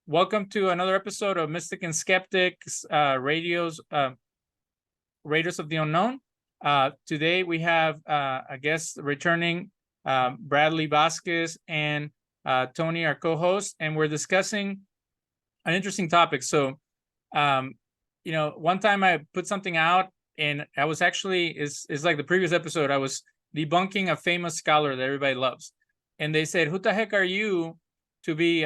Welcome to another episode of Mystic and Skeptics Raiders of the Unknown. Today we have a guest returning, Bradley Vasquez and Tony, our co-host, and we're discussing an interesting topic. So, one time I put something out, and I was actually, it's like the previous episode, I was debunking a famous scholar that everybody loves. And they said, who the heck are you to be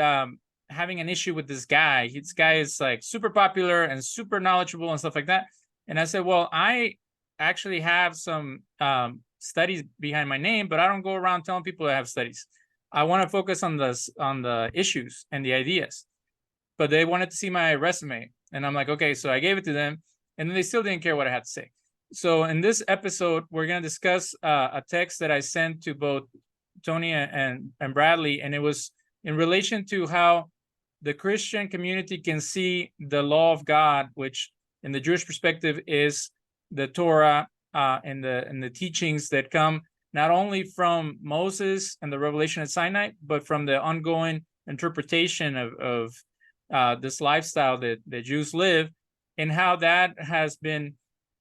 having an issue with this guy? This guy is like super popular and super knowledgeable and stuff like that. And I said, well, I actually have some studies behind my name, but I don't go around telling people I have studies. I want to focus on the issues and the ideas. But they wanted to see my resume. And I'm like, okay, so I gave it to them. And then they still didn't care what I had to say. So in this episode, we're going to discuss a text that I sent to both Tony and Bradley. And it was in relation to how the Christian community can see the law of God, which in the Jewish perspective is the Torah and the teachings that come not only from Moses and the revelation at Sinai, but from the ongoing interpretation of this lifestyle that Jews live, and how that has been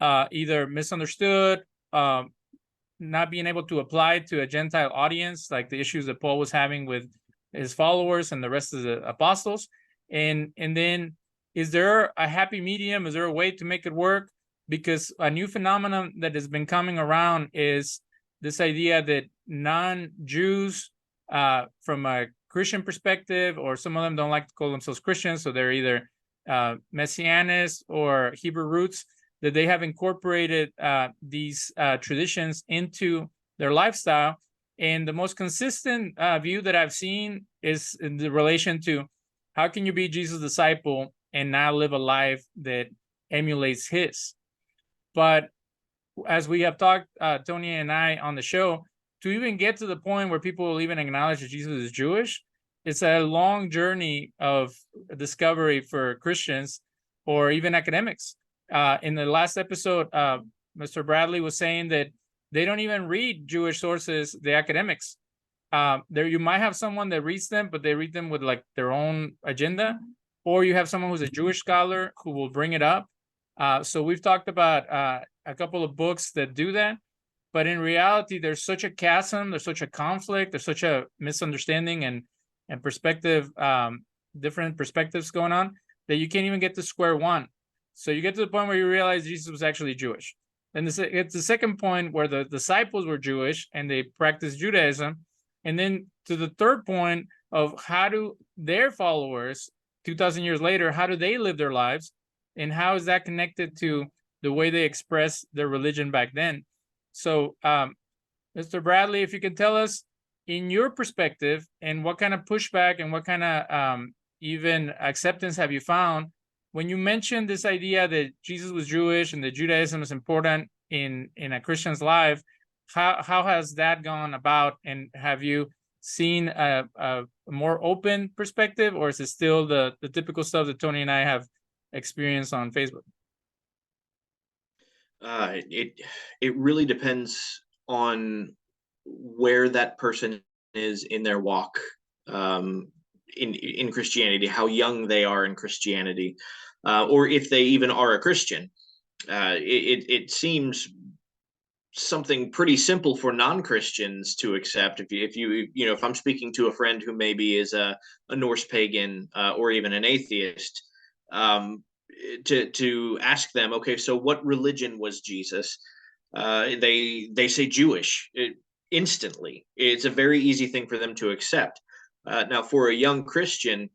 either misunderstood, not being able to apply to a Gentile audience, like the issues that Paul was having with his followers and the rest of the apostles. And then, is there a happy medium? Is there a way to make it work? Because a new phenomenon that has been coming around is this idea that non-Jews, from a Christian perspective, or some of them don't like to call themselves Christians, so they're either Messianists or Hebrew roots, that they have incorporated these traditions into their lifestyle. And the most consistent view that I've seen is in the relation to how can you be Jesus' disciple and not live a life that emulates his. But as we have talked, Tony and I, on the show, to even get to the point where people will even acknowledge that Jesus is Jewish, it's a long journey of discovery for Christians or even academics. In the last episode, Mr. Bradley was saying that they don't even read Jewish sources, the academics. There, you might have someone that reads them, but they read them with like their own agenda, or you have someone who's a Jewish scholar who will bring it up. So we've talked about a couple of books that do that, but in reality, there's such a chasm, there's such a conflict, there's such a misunderstanding and perspective, different perspectives going on, that you can't even get to square one. So you get to the point where you realize Jesus was actually Jewish. And it's the second point where the disciples were Jewish and they practiced Judaism. And then to the third point of how do their followers, 2,000 years later, how do they live their lives? And how is that connected to the way they express their religion back then? So, Mr. Bradley, if you can tell us, in your perspective, and what kind of pushback and what kind of even acceptance have you found when you mentioned this idea that Jesus was Jewish and that Judaism is important in a Christian's life? How has that gone about, and have you seen a more open perspective, or is it still the typical stuff that Tony and I have experienced on Facebook? It really depends on where that person is in their walk in Christianity, how young they are in Christianity, or if they even are a Christian. It seems something pretty simple for non-Christians to accept. If I'm speaking to a friend who maybe is a Norse pagan or even an atheist, to ask them, okay, so what religion was Jesus? They say Jewish. Instantly, it's a very easy thing for them to accept. Now, for a young Christian,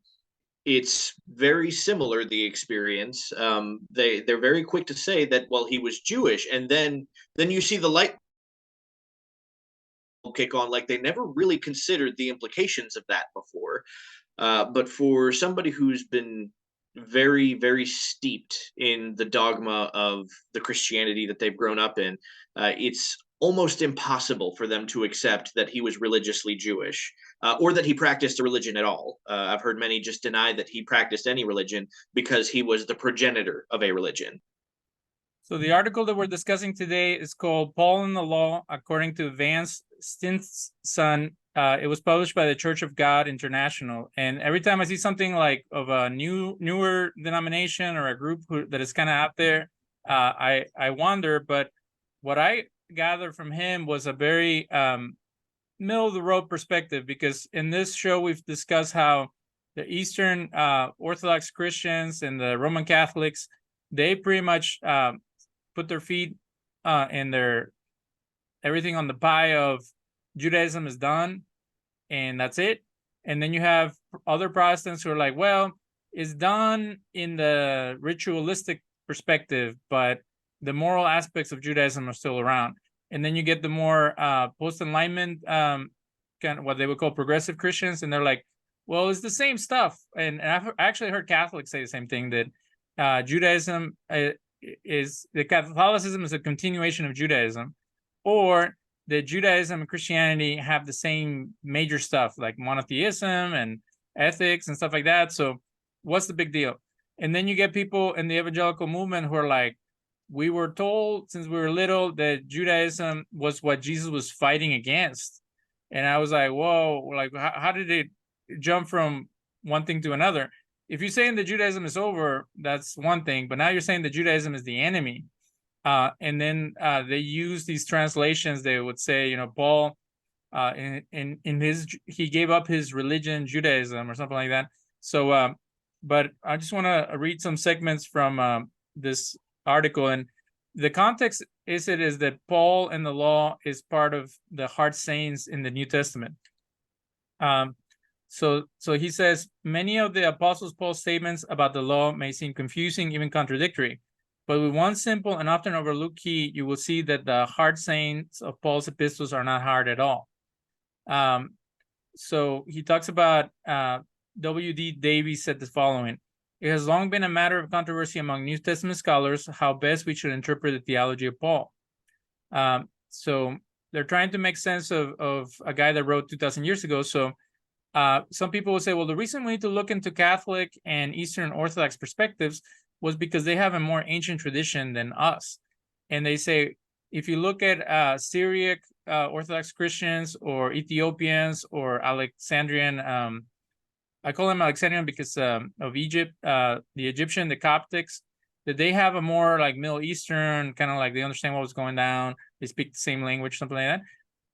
it's very similar, the experience. They're very quick to say that, well, he was Jewish, and then you see the light kick on, like they never really considered the implications of that before. But for somebody who's been very, very steeped in the dogma of the Christianity that they've grown up in, it's almost impossible for them to accept that he was religiously Jewish, or that he practiced a religion at all. I've heard many just deny that he practiced any religion because he was the progenitor of a religion. So the article that we're discussing today is called Paul and the Law, according to Vance Stinson it was published by the Church of God International. And every time I see something like of a newer denomination or a group that is kind of out there, I wonder. But what I gathered from him was a very middle of the road perspective, because in this show we've discussed how the Eastern Orthodox Christians and the Roman Catholics, they pretty much put their feet in their everything on the pie of Judaism is done and that's it. And then you have other Protestants who are like, well, it's done in the ritualistic perspective, but the moral aspects of Judaism are still around. And then you get the more post-Enlightenment, kind of what they would call progressive Christians, and they're like, well, it's the same stuff. And I've actually heard Catholics say the same thing, that Judaism is, the Catholicism is a continuation of Judaism, or that Judaism and Christianity have the same major stuff like monotheism and ethics and stuff like that. So what's the big deal? And then you get people in the evangelical movement who are like, we were told since we were little that Judaism was what Jesus was fighting against. And I was like, whoa, like, how did it jump from one thing to another? If you're saying that Judaism is over, that's one thing, but now you're saying that Judaism is the enemy. And then they use these translations. They would say, Paul, in his, he gave up his religion, Judaism, or something like that. So, but I just want to read some segments from this article. And the context is that Paul and the law is part of the hard sayings in the New Testament. So he says, many of the Apostles Paul's statements about the law may seem confusing, even contradictory. But with one simple and often overlooked key, you will see that the hard sayings of Paul's epistles are not hard at all. So he talks about W.D. Davies said the following: it has long been a matter of controversy among New Testament scholars how best we should interpret the theology of Paul. So they're trying to make sense of a guy that wrote 2,000 years ago. So some people will say, well, the reason we need to look into Catholic and Eastern Orthodox perspectives was because they have a more ancient tradition than us. And they say, if you look at Syriac Orthodox Christians or Ethiopians or Alexandrian, I call them Alexandrian because of Egypt, the Egyptian, the Coptics, that they have a more like Middle Eastern, kind of like they understand what was going down. They speak the same language, something like that.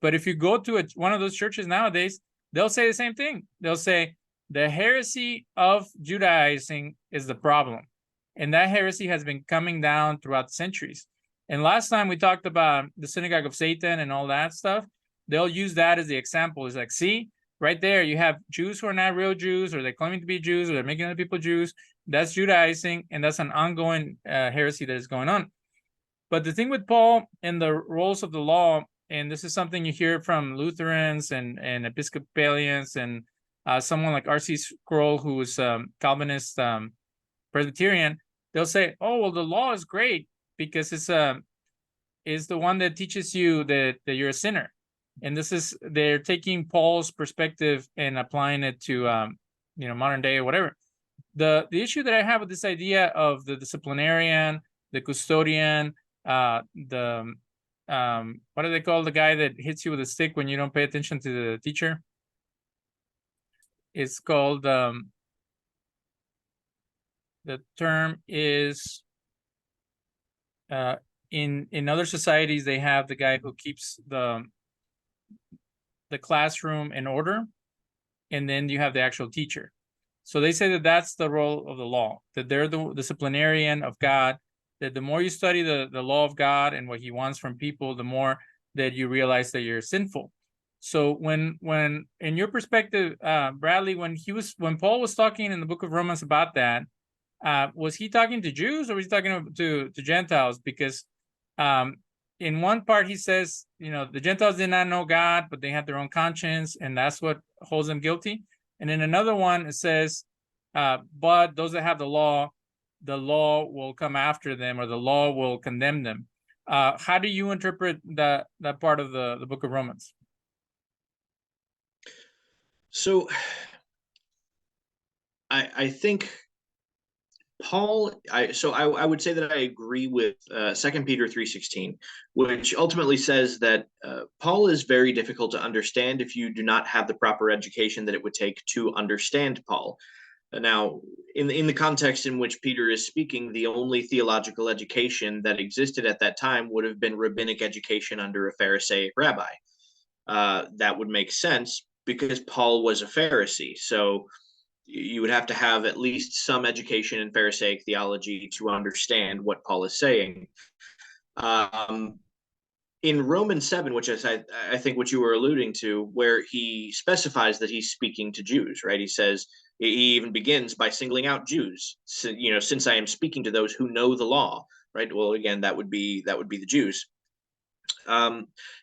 But if you go to one of those churches nowadays, they'll say the same thing. They'll say the heresy of Judaizing is the problem. And that heresy has been coming down throughout the centuries. And last time we talked about the synagogue of Satan and all that stuff, they'll use that as the example. It's like, see, right there, you have Jews who are not real Jews, or they're claiming to be Jews, or they're making other people Jews. That's Judaizing, and that's an ongoing heresy that is going on. But the thing with Paul and the roles of the law, and this is something you hear from Lutherans and Episcopalians and someone like R.C. Sproul, who was Calvinist Presbyterian, they'll say, oh, well, the law is great because it's the one that teaches you that you're a sinner. And they're taking Paul's perspective and applying it to modern day or whatever. The issue that I have with this idea of the disciplinarian, the custodian, what do they call the guy that hits you with a stick when you don't pay attention to the teacher? It's called the term is in other societies, they have the guy who keeps the classroom in order, and then you have the actual teacher. So they say that that's the role of the law, that they're the disciplinarian of God, that the more you study the law of God and what he wants from people, the more that you realize that you're sinful. So when in your perspective, Bradley, when Paul was talking in the book of Romans about that, was he talking to Jews or was he talking to Gentiles? Because in one part he says, the Gentiles did not know God, but they had their own conscience, and that's what holds them guilty. And in another one it says, but those that have the law will come after them, or the law will condemn them. How do you interpret that part of the book of Romans? So I think I would say that I agree with 2 Peter 3:16, which ultimately says that Paul is very difficult to understand if you do not have the proper education that it would take to understand Paul. Now, in the context in which Peter is speaking, the only theological education that existed at that time would have been rabbinic education under a Pharisaic rabbi. That would make sense because Paul was a Pharisee. So you would have to have at least some education in Pharisaic theology to understand what Paul is saying. Um, in Romans 7, which is I think what you were alluding to, where he specifies that he's speaking to Jews, right? He says, he even begins by singling out Jews. So, since I am speaking to those who know the law, right? Well, again, that would be the Jews.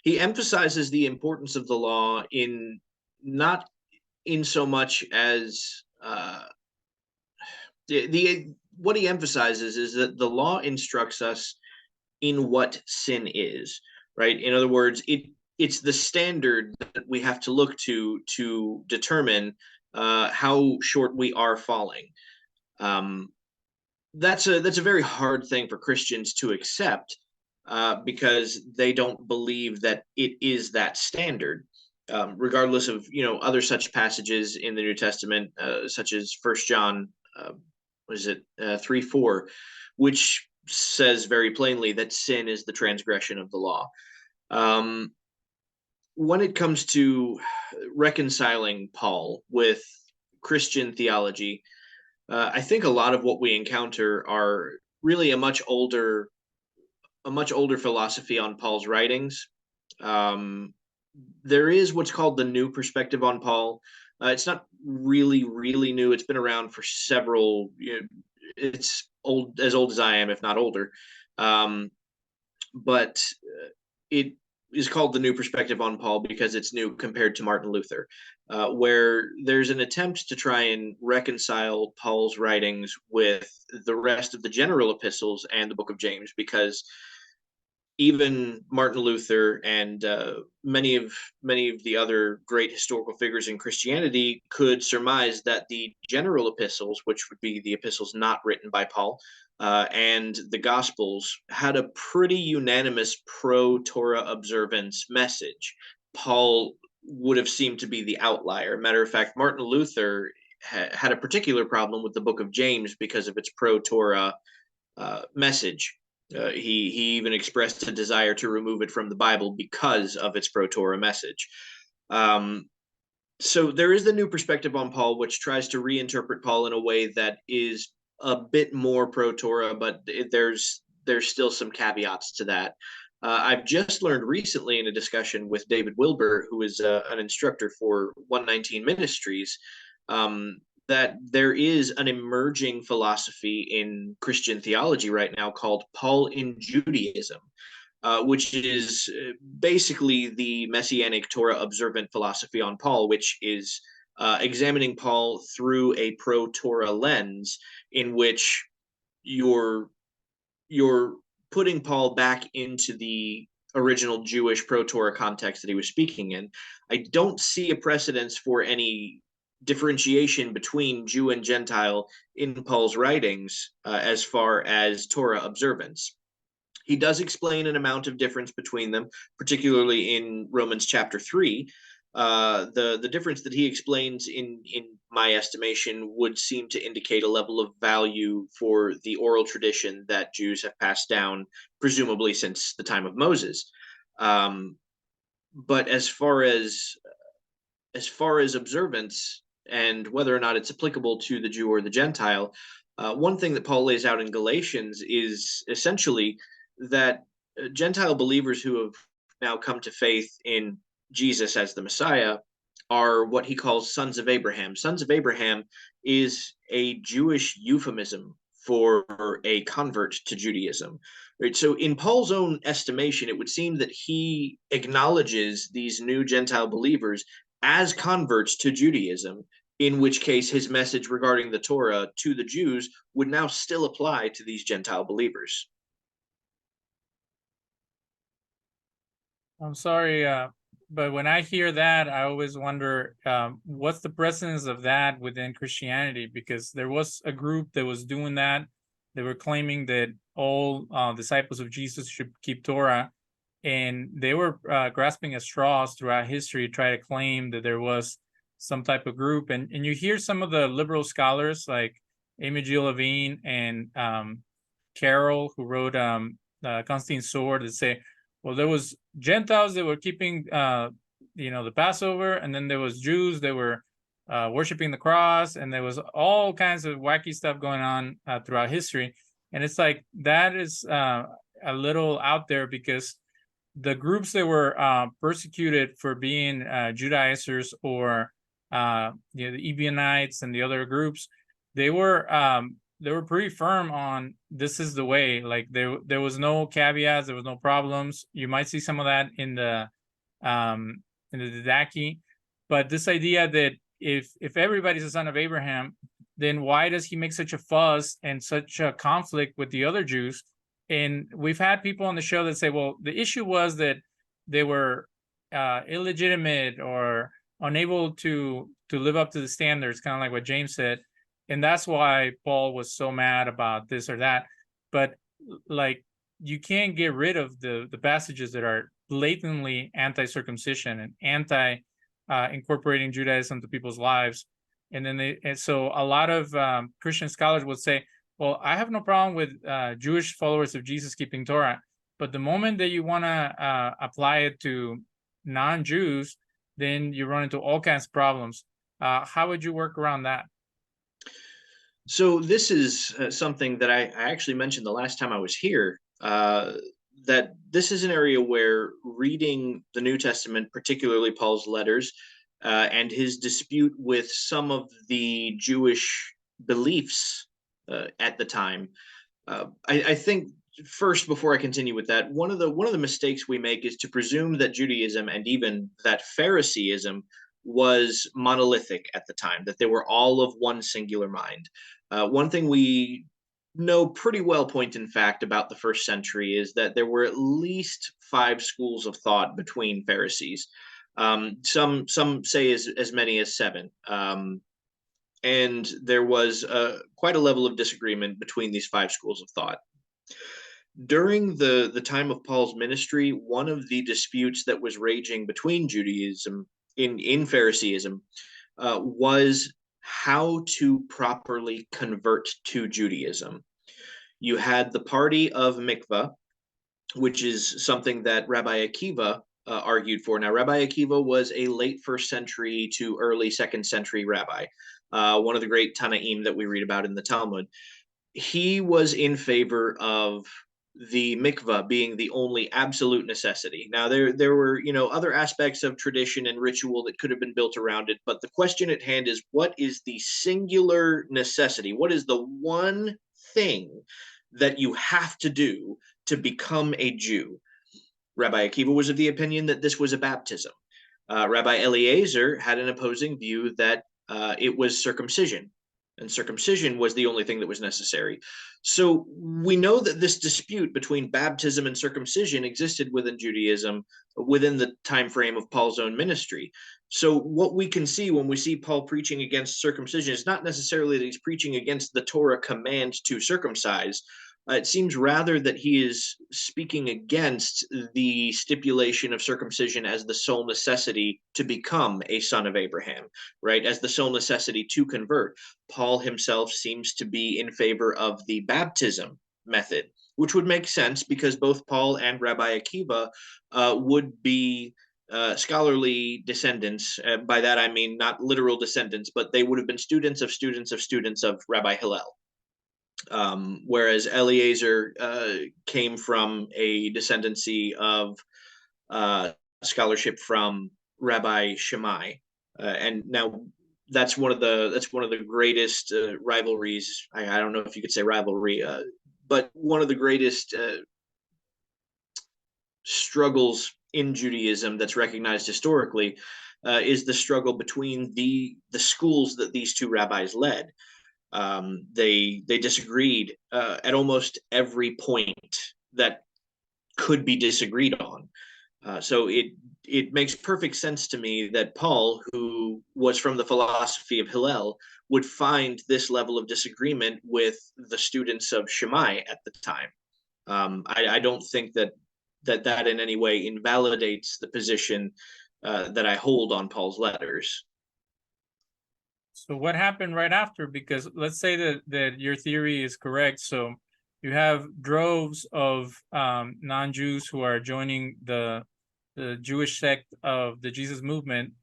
He emphasizes the importance of the law in not in so much as the what he emphasizes is that the law instructs us in what sin is, right? In other words, it's the standard that we have to look to determine how short we are falling. Um, that's a very hard thing for Christians to accept because they don't believe that it is that standard. Regardless of other such passages in the New Testament, such as First John, what is it, 3:4, which says very plainly that sin is the transgression of the law. When it comes to reconciling Paul with Christian theology, I think a lot of what we encounter are really a much older philosophy on Paul's writings. There is what's called the new perspective on Paul. It's not really new. It's been around for several. It's as old as I am, if not older. But it is called the new perspective on Paul because it's new compared to Martin Luther, where there's an attempt to try and reconcile Paul's writings with the rest of the general epistles and the book of James, because even Martin Luther and many of the other great historical figures in Christianity could surmise that the general epistles, which would be the epistles not written by Paul, and the Gospels, had a pretty unanimous pro-Torah observance message. Paul would have seemed to be the outlier. Matter of fact, Martin Luther had a particular problem with the book of James because of its pro-Torah message. He even expressed a desire to remove it from the Bible because of its pro-Torah message. So there is the new perspective on Paul, which tries to reinterpret Paul in a way that is a bit more pro-Torah, but there's still some caveats to that. I've just learned recently in a discussion with David Wilbur, who is an instructor for 119 Ministries, that there is an emerging philosophy in Christian theology right now called Paul in Judaism, which is basically the Messianic Torah observant philosophy on Paul, which is examining Paul through a pro-Torah lens, in which you're putting Paul back into the original Jewish pro-Torah context that he was speaking in. I don't see a precedence for any differentiation between Jew and Gentile in Paul's writings as far as Torah observance. He does explain an amount of difference between them, particularly in Romans chapter 3. The difference that he explains, in my estimation, would seem to indicate a level of value for the oral tradition that Jews have passed down, presumably since the time of Moses. But as far as observance and whether or not it's applicable to the Jew or the Gentile, one thing that Paul lays out in Galatians is essentially that Gentile believers who have now come to faith in Jesus as the Messiah are what he calls sons of Abraham. Sons of Abraham is a Jewish euphemism for a convert to Judaism. Right? So in Paul's own estimation, it would seem that he acknowledges these new Gentile believers as converts to Judaism, in which case his message regarding the Torah to the Jews would now still apply to these Gentile believers. I'm sorry, but when I hear that, I always wonder, what's the presence of that within Christianity? Because there was a group that was doing that. They were claiming that all disciples of Jesus should keep Torah, and they were grasping at straws throughout history to try to claim that there was some type of group. And you hear some of the liberal scholars like Amy G. Levine and Carroll, who wrote Constantine's Sword, that say, well, there was Gentiles that were keeping the Passover, and then there was Jews that were worshiping the cross, and there was all kinds of wacky stuff going on throughout history. And it's like that is a little out there, because the groups that were persecuted for being Judaizers, or the Ebionites and the other groups, they were pretty firm on this is the way. Like there was no caveats, there was no problems. You might see some of that in the Didache, but this idea that if everybody's a son of Abraham, then why does he make such a fuss and such a conflict with the other Jews? And we've had people on the show that say, well, the issue was that they were illegitimate or unable to live up to the standards, kind of like what James said. And that's why Paul was so mad about this or that. But like, you can't get rid of the passages that are blatantly anti-circumcision and anti incorporating Judaism to people's lives. And then so a lot of Christian scholars would say, well, I have no problem with Jewish followers of Jesus keeping Torah, but the moment that you want to apply it to non-Jews, then you run into all kinds of problems. How would you work around that? So this is something that I actually mentioned the last time I was here, that this is an area where reading the New Testament, particularly Paul's letters, and his dispute with some of the Jewish beliefs at the time, I think first, before I continue with that, one of the mistakes we make is to presume that Judaism and even that Phariseeism was monolithic at the time, that they were all of one singular mind. One thing we know pretty well, point in fact, about the first century is that there were at least 5 schools of thought between Pharisees. Some say as many as 7. And there was quite a level of disagreement between these 5 schools of thought. During the time of Paul's ministry, one of the disputes that was raging between Judaism in Phariseeism was how to properly convert to Judaism. You had the party of mikvah, which is something that Rabbi Akiva argued for. Now, Rabbi Akiva was a late 1st century to early 2nd century rabbi, one of the great Tanaim that we read about in the Talmud. He was in favor of the mikvah being the only absolute necessity. Now, there were other aspects of tradition and ritual that could have been built around it, but the question at hand is, what is the singular necessity? What is the one thing that you have to do to become a Jew? Rabbi Akiva was of the opinion that this was a baptism. Rabbi Eliezer had an opposing view that it was circumcision, and circumcision was the only thing that was necessary. So we know that this dispute between baptism and circumcision existed within Judaism within the time frame of Paul's own ministry. So what we can see when we see Paul preaching against circumcision is not necessarily that he's preaching against the Torah command to circumcise. It seems rather that he is speaking against the stipulation of circumcision as the sole necessity to become a son of Abraham, right? As the sole necessity to convert. Paul himself seems to be in favor of the baptism method, which would make sense because both Paul and Rabbi Akiva would be scholarly descendants. By that I mean not literal descendants, but they would have been students of students of students of Rabbi Hillel. Whereas Eliezer came from a descendancy of scholarship from Rabbi Shammai, and now that's one of the greatest rivalries. I don't know if you could say rivalry, but one of the greatest struggles in Judaism that's recognized historically is the struggle between the schools that these 2 rabbis led. They disagreed at almost every point that could be disagreed on. So it makes perfect sense to me that Paul, who was from the philosophy of Hillel, would find this level of disagreement with the students of Shammai at the time. I don't think that in any way invalidates the position that I hold on Paul's letters. So what happened right after? Because let's say that your theory is correct. So you have droves of non-Jews who are joining the Jewish sect of the Jesus movement,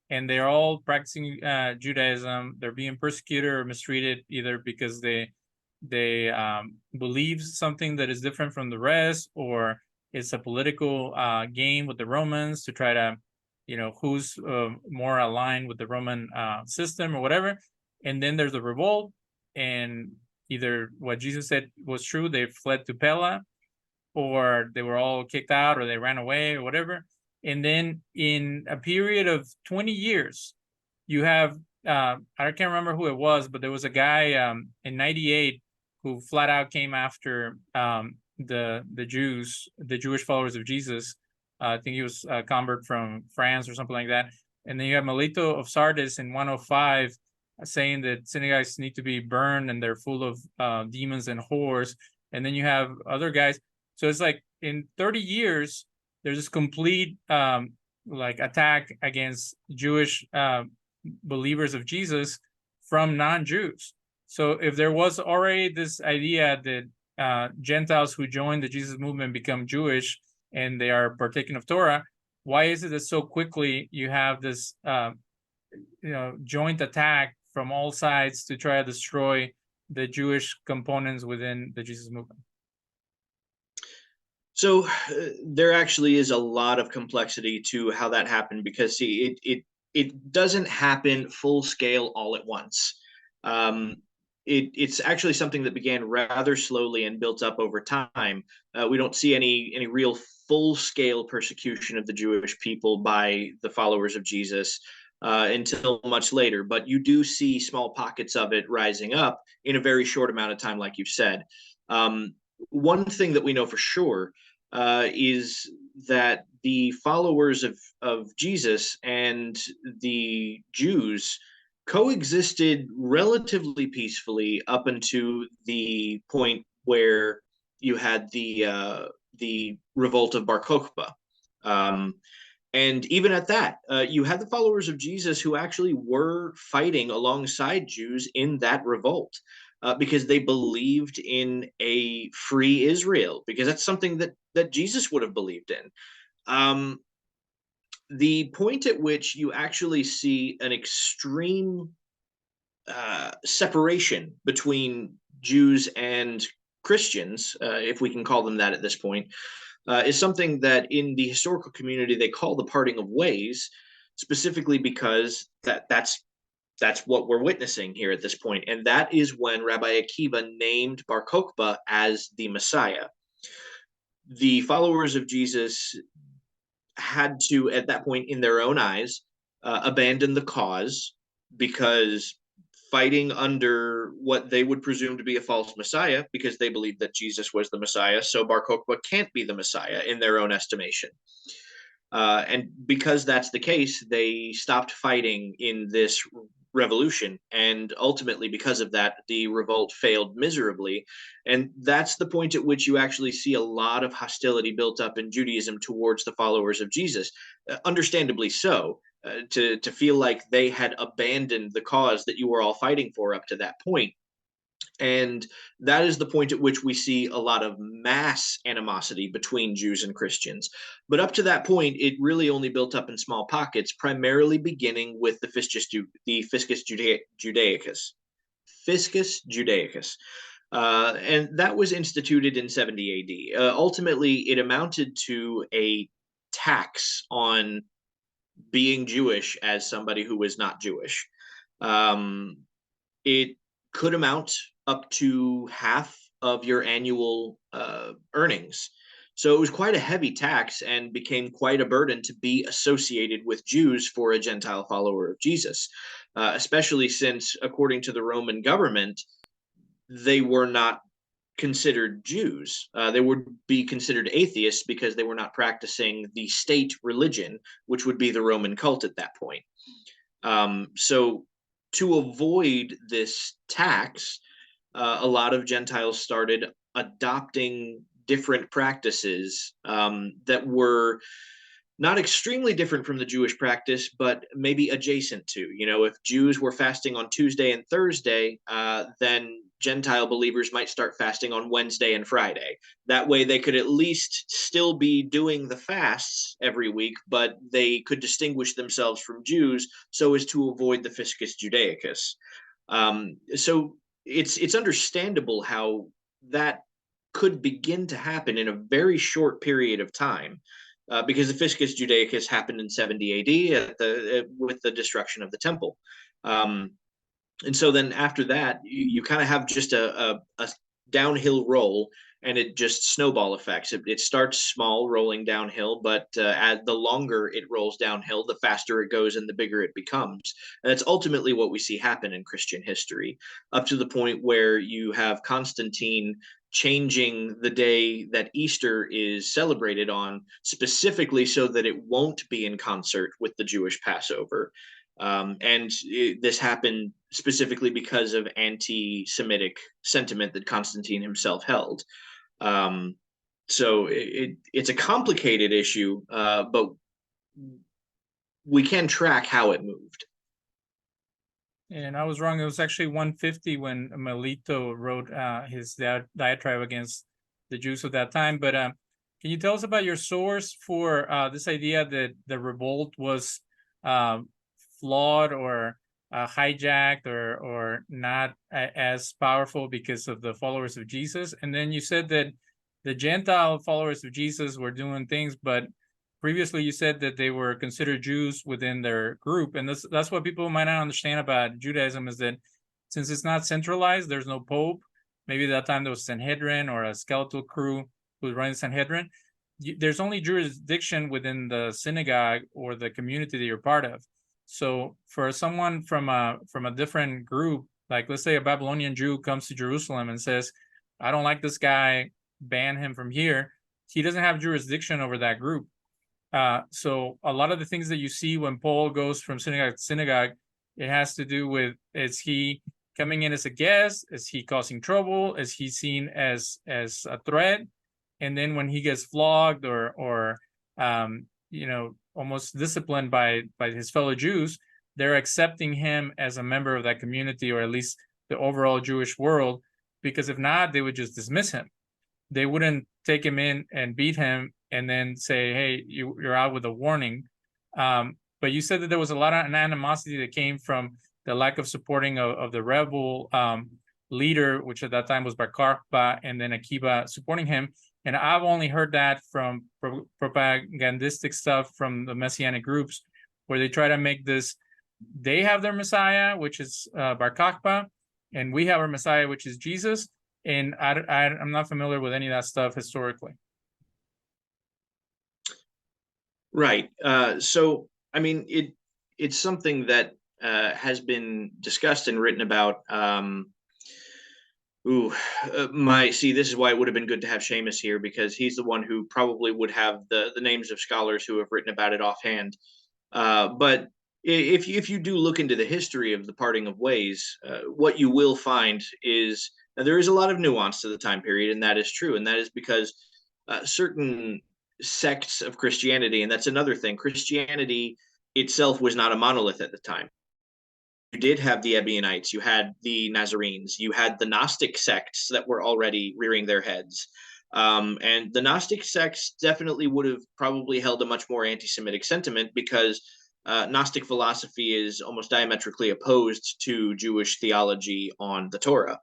and they're all practicing Judaism. They're being persecuted or mistreated either because they believe something that is different from the rest, or it's a political game with the Romans to try to, who's more aligned with the Roman system or whatever. And then there's a revolt, and either what Jesus said was true, they fled to Pella, or they were all kicked out, or they ran away, or whatever. And then in a period of 20 years, you have, I can't remember who it was, but there was a guy in 98 who flat out came after the Jews, the Jewish followers of Jesus. I think he was a convert from France or something like that. And then you have Melito of Sardis in 105 saying that synagogues need to be burned and they're full of demons and whores. And then you have other guys. So it's like in 30 years, there's this complete like attack against Jewish believers of Jesus from non-Jews. So if there was already this idea that Gentiles who join the Jesus movement become Jewish and they are partaking of Torah, why is it that so quickly you have this joint attack from all sides to try to destroy the Jewish components within the Jesus movement? So there actually is a lot of complexity to how that happened, because see, it doesn't happen full scale all at once. It's actually something that began rather slowly and built up over time. We don't see any real full scale persecution of the Jewish people by the followers of Jesus until much later. But you do see small pockets of it rising up in a very short amount of time, like you've said. One thing that we know for sure is that the followers of Jesus and the Jews coexisted relatively peacefully up until the point where you had the revolt of Bar Kokhba. And even at that, you had the followers of Jesus who actually were fighting alongside Jews in that revolt. Because they believed in a free Israel, because that's something that Jesus would have believed in. The point at which you actually see an extreme separation between Jews and Christians, if we can call them that at this point, is something that in the historical community they call the parting of ways, specifically because that's what we're witnessing here at this point. And that is when Rabbi Akiva named Bar Kokhba as the Messiah. The followers of Jesus had to, at that point, in their own eyes, abandon the cause, because fighting under what they would presume to be a false Messiah, because they believed that Jesus was the Messiah, so Bar Kokhba can't be the Messiah in their own estimation. And because that's the case, they stopped fighting in this revolution, and ultimately because of that the revolt failed miserably. And that's the point at which you actually see a lot of hostility built up in Judaism towards the followers of Jesus, understandably so, to feel like they had abandoned the cause that you were all fighting for up to that point. And that is the point at which we see a lot of mass animosity between Jews and Christians. But up to that point, it really only built up in small pockets, primarily beginning with the Fiscus Judaicus. Fiscus Judaicus. And that was instituted in 70 AD. Ultimately, it amounted to a tax on being Jewish as somebody who was not Jewish. It could amount up to half of your annual earnings. So it was quite a heavy tax and became quite a burden to be associated with Jews for a Gentile follower of Jesus, especially since, according to the Roman government, they were not considered Jews. They would be considered atheists because they were not practicing the state religion, which would be the Roman cult at that point. So to avoid this tax, a lot of Gentiles started adopting different practices that were not extremely different from the Jewish practice, but maybe adjacent to. You know, if Jews were fasting on Tuesday and Thursday, then Gentile believers might start fasting on Wednesday and Friday. That way, they could at least still be doing the fasts every week, but they could distinguish themselves from Jews so as to avoid the Fiscus Judaicus. So it's understandable how that could begin to happen in a very short period of time, because the Fiscus Judaicus happened in 70 AD with the destruction of the temple. And so then after that, you kind of have just a downhill roll, and it just snowball effects. It starts small, rolling downhill, but as the longer it rolls downhill, the faster it goes and the bigger it becomes. And that's ultimately what we see happen in Christian history, up to the point where you have Constantine changing the day that Easter is celebrated on, specifically so that it won't be in concert with the Jewish Passover. This happened specifically because of anti-Semitic sentiment that Constantine himself held. So it's a complicated issue, but we can track how it moved. And I was wrong. It was actually 150 when Melito wrote his diatribe against the Jews of that time. But can you tell us about your source for this idea that the revolt was flawed or hijacked or not as powerful because of the followers of Jesus? And then you said that the Gentile followers of Jesus were doing things, but previously you said that they were considered Jews within their group. And that's what people might not understand about Judaism, is that since it's not centralized, there's no pope. Maybe that time there was Sanhedrin or a skeletal crew who was running Sanhedrin. There's only jurisdiction within the synagogue or the community that you're part of. So for someone from a different group, like let's say a Babylonian Jew comes to Jerusalem and says, I don't like this guy, ban him from here, he doesn't have jurisdiction over that group. So a lot of the things that you see when Paul goes from synagogue to synagogue, it has to do with, is he coming in as a guest? Is he causing trouble? Is he seen as a threat? And then when he gets flogged or almost disciplined by his fellow Jews, they're accepting him as a member of that community, or at least the overall Jewish world, because if not, they would just dismiss him. They wouldn't take him in and beat him and then say, hey, you're out with a warning. But you said that there was a lot of animosity that came from the lack of supporting of the rebel leader, which at that time was Bar Kokhba, and then Akiba supporting him. And I've only heard that from propagandistic stuff from the Messianic groups, where they try to make this, they have their Messiah, which is Bar Kokhba, and we have our Messiah, which is Jesus. And I'm not familiar with any of that stuff historically. Right. So, I mean, it's something that has been discussed and written about. This is why it would have been good to have Seamus here, because he's the one who probably would have the names of scholars who have written about it offhand. But if you do look into the history of the parting of ways, what you will find is there is a lot of nuance to the time period, and that is true. And that is because certain sects of Christianity, and that's another thing, Christianity itself was not a monolith at the time. You did have the Ebionites, you had the Nazarenes, you had the Gnostic sects that were already rearing their heads. And the Gnostic sects definitely would have probably held a much more anti-Semitic sentiment, because Gnostic philosophy is almost diametrically opposed to Jewish theology on the Torah,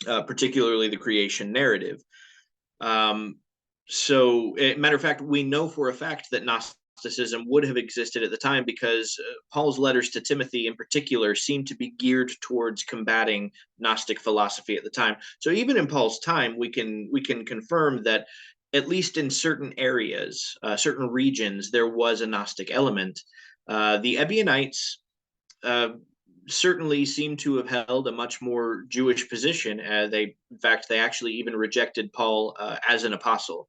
particularly the creation narrative. So, matter of fact, we know for a fact that Gnosticism would have existed at the time, because Paul's letters to Timothy in particular seem to be geared towards combating Gnostic philosophy at the time. So even in Paul's time, we can confirm that at least in certain areas, certain regions, there was a Gnostic element. The Ebionites certainly seem to have held a much more Jewish position. In fact, they actually even rejected Paul as an apostle.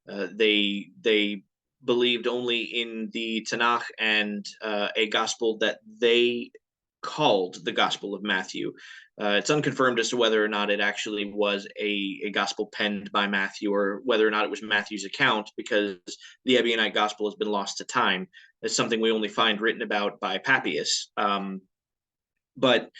They believed only in the Tanakh and a gospel that they called the Gospel of Matthew. It's unconfirmed as to whether or not it actually was a gospel penned by Matthew, or whether or not it was Matthew's account, because the Ebionite gospel has been lost to time. It's something we only find written about by Papias. But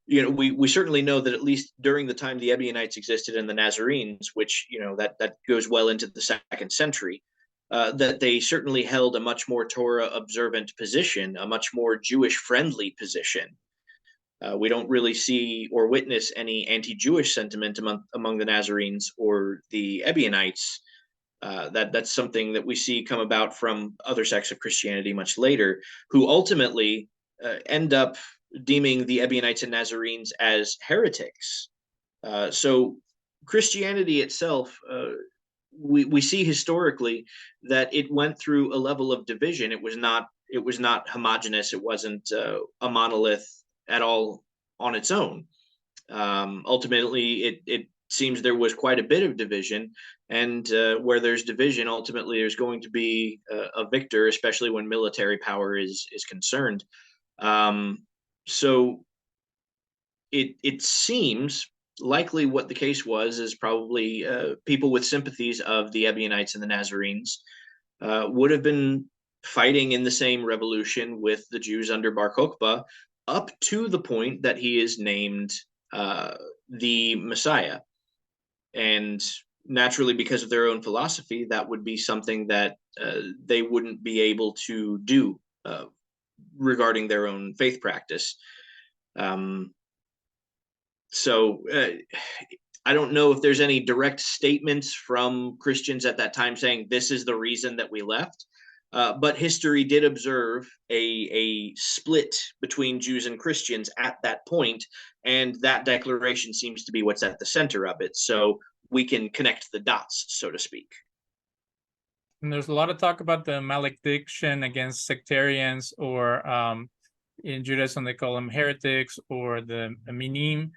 we certainly know that at least during the time the Ebionites existed and the Nazarenes, which that goes well into the 2nd century, that they certainly held a much more Torah observant position, a much more Jewish friendly position. We don't really see or witness any anti-Jewish sentiment among the Nazarenes or the Ebionites. That's something that we see come about from other sects of Christianity much later, who ultimately end up deeming the Ebionites and Nazarenes as heretics. So Christianity itself, we see historically that it went through a level of division. It was not homogenous. It wasn't a monolith at all on its own. Ultimately, it seems there was quite a bit of division, and where there's division, ultimately there's going to be a victor, especially when military power is concerned. So it seems likely what the case was is probably people with sympathies of the Ebionites and the Nazarenes would have been fighting in the same revolution with the Jews under Bar Kokhba, up to the point that he is named the Messiah. And naturally, because of their own philosophy, that would be something that they wouldn't be able to do regarding their own faith practice. So I don't know if there's any direct statements from Christians at that time saying this is the reason that we left. But history did observe a split between Jews and Christians at that point, and that declaration seems to be what's at the center of it. So we can connect the dots, so to speak. And there's a lot of talk about the malediction against sectarians, or in Judaism they call them heretics, or the minim,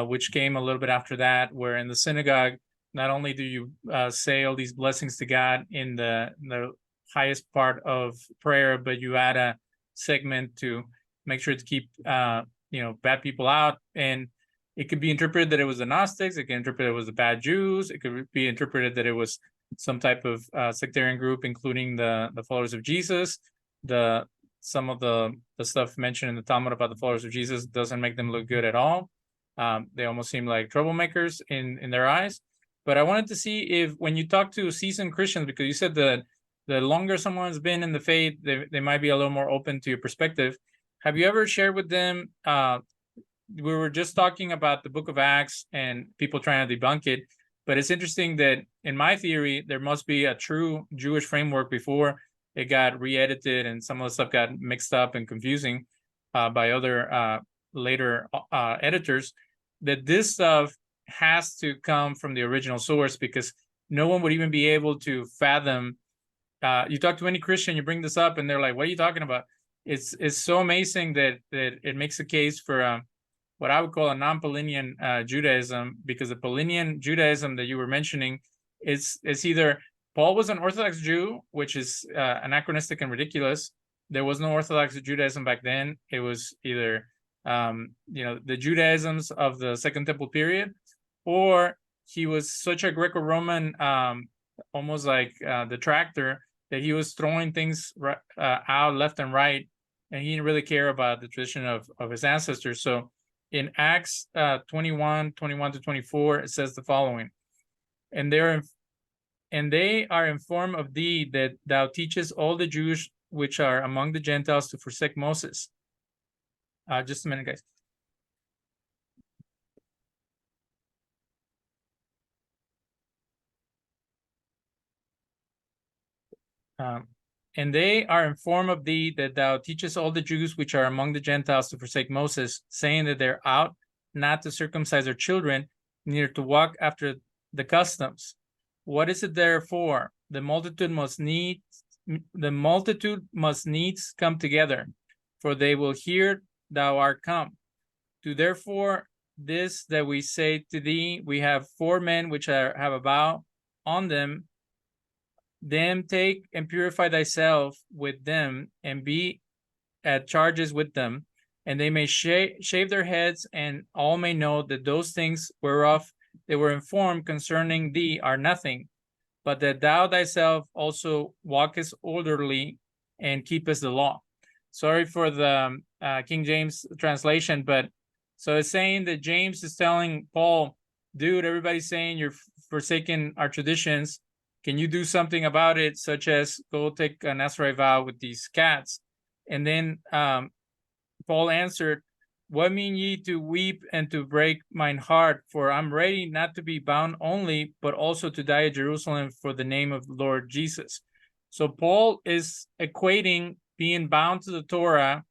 which came a little bit after that, where in the synagogue, not only do you say all these blessings to God in the highest part of prayer, but you add a segment to make sure to keep bad people out. And it could be interpreted that it was the Gnostics. It can interpret it was the bad Jews. It could be interpreted that it was some type of sectarian group, including the followers of Jesus. Some of the stuff mentioned in the Talmud about the followers of Jesus doesn't make them look good at all. They almost seem like troublemakers in their eyes. But I wanted to see if, when you talk to seasoned Christians, because you said that the longer someone's been in the faith, they might be a little more open to your perspective. Have you ever shared with them, we were just talking about the book of Acts and people trying to debunk it, but it's interesting that in my theory, there must be a true Jewish framework before it got re-edited and some of the stuff got mixed up and confusing by other later editors, that this stuff has to come from the original source, because no one would even be able to fathom. You talk to any Christian, you bring this up, and they're like, "What are you talking about?" It's so amazing that it makes a case for what I would call a non-Paulinian Judaism, because the Paulinian Judaism that you were mentioning is either Paul was an Orthodox Jew, which is anachronistic and ridiculous. There was no Orthodox Judaism back then. It was either the Judaisms of the Second Temple period, or he was such a Greco-Roman, almost like detractor, that he was throwing things out left and right, and he didn't really care about the tradition of his ancestors. So in Acts 21 to 24, it says the following: and they are informed of thee, that thou teachest all the Jews which are among the Gentiles to forsake Moses. Just a minute, guys. And they are informed of thee, that thou teachest all the Jews which are among the Gentiles to forsake Moses, saying that they're out not to circumcise their children, neither to walk after the customs. What is it therefore? The multitude must needs come together, for they will hear thou art come. Do therefore this that we say to thee, we have 4 men which have a vow on them. Them take and purify thyself with them, and be at charges with them, and they may shave their heads, and all may know that those things whereof they were informed concerning thee are nothing, but that thou thyself also walkest orderly and keepest the law. Sorry for the King James translation, but so it's saying that James is telling Paul, dude, everybody's saying you're forsaking our traditions. Can you do something about it, such as go take a Nazarite vow with these cats? And then Paul answered, what mean ye to weep and to break mine heart? For I'm ready not to be bound only, but also to die at Jerusalem for the name of the Lord Jesus. So Paul is equating being bound to the Torah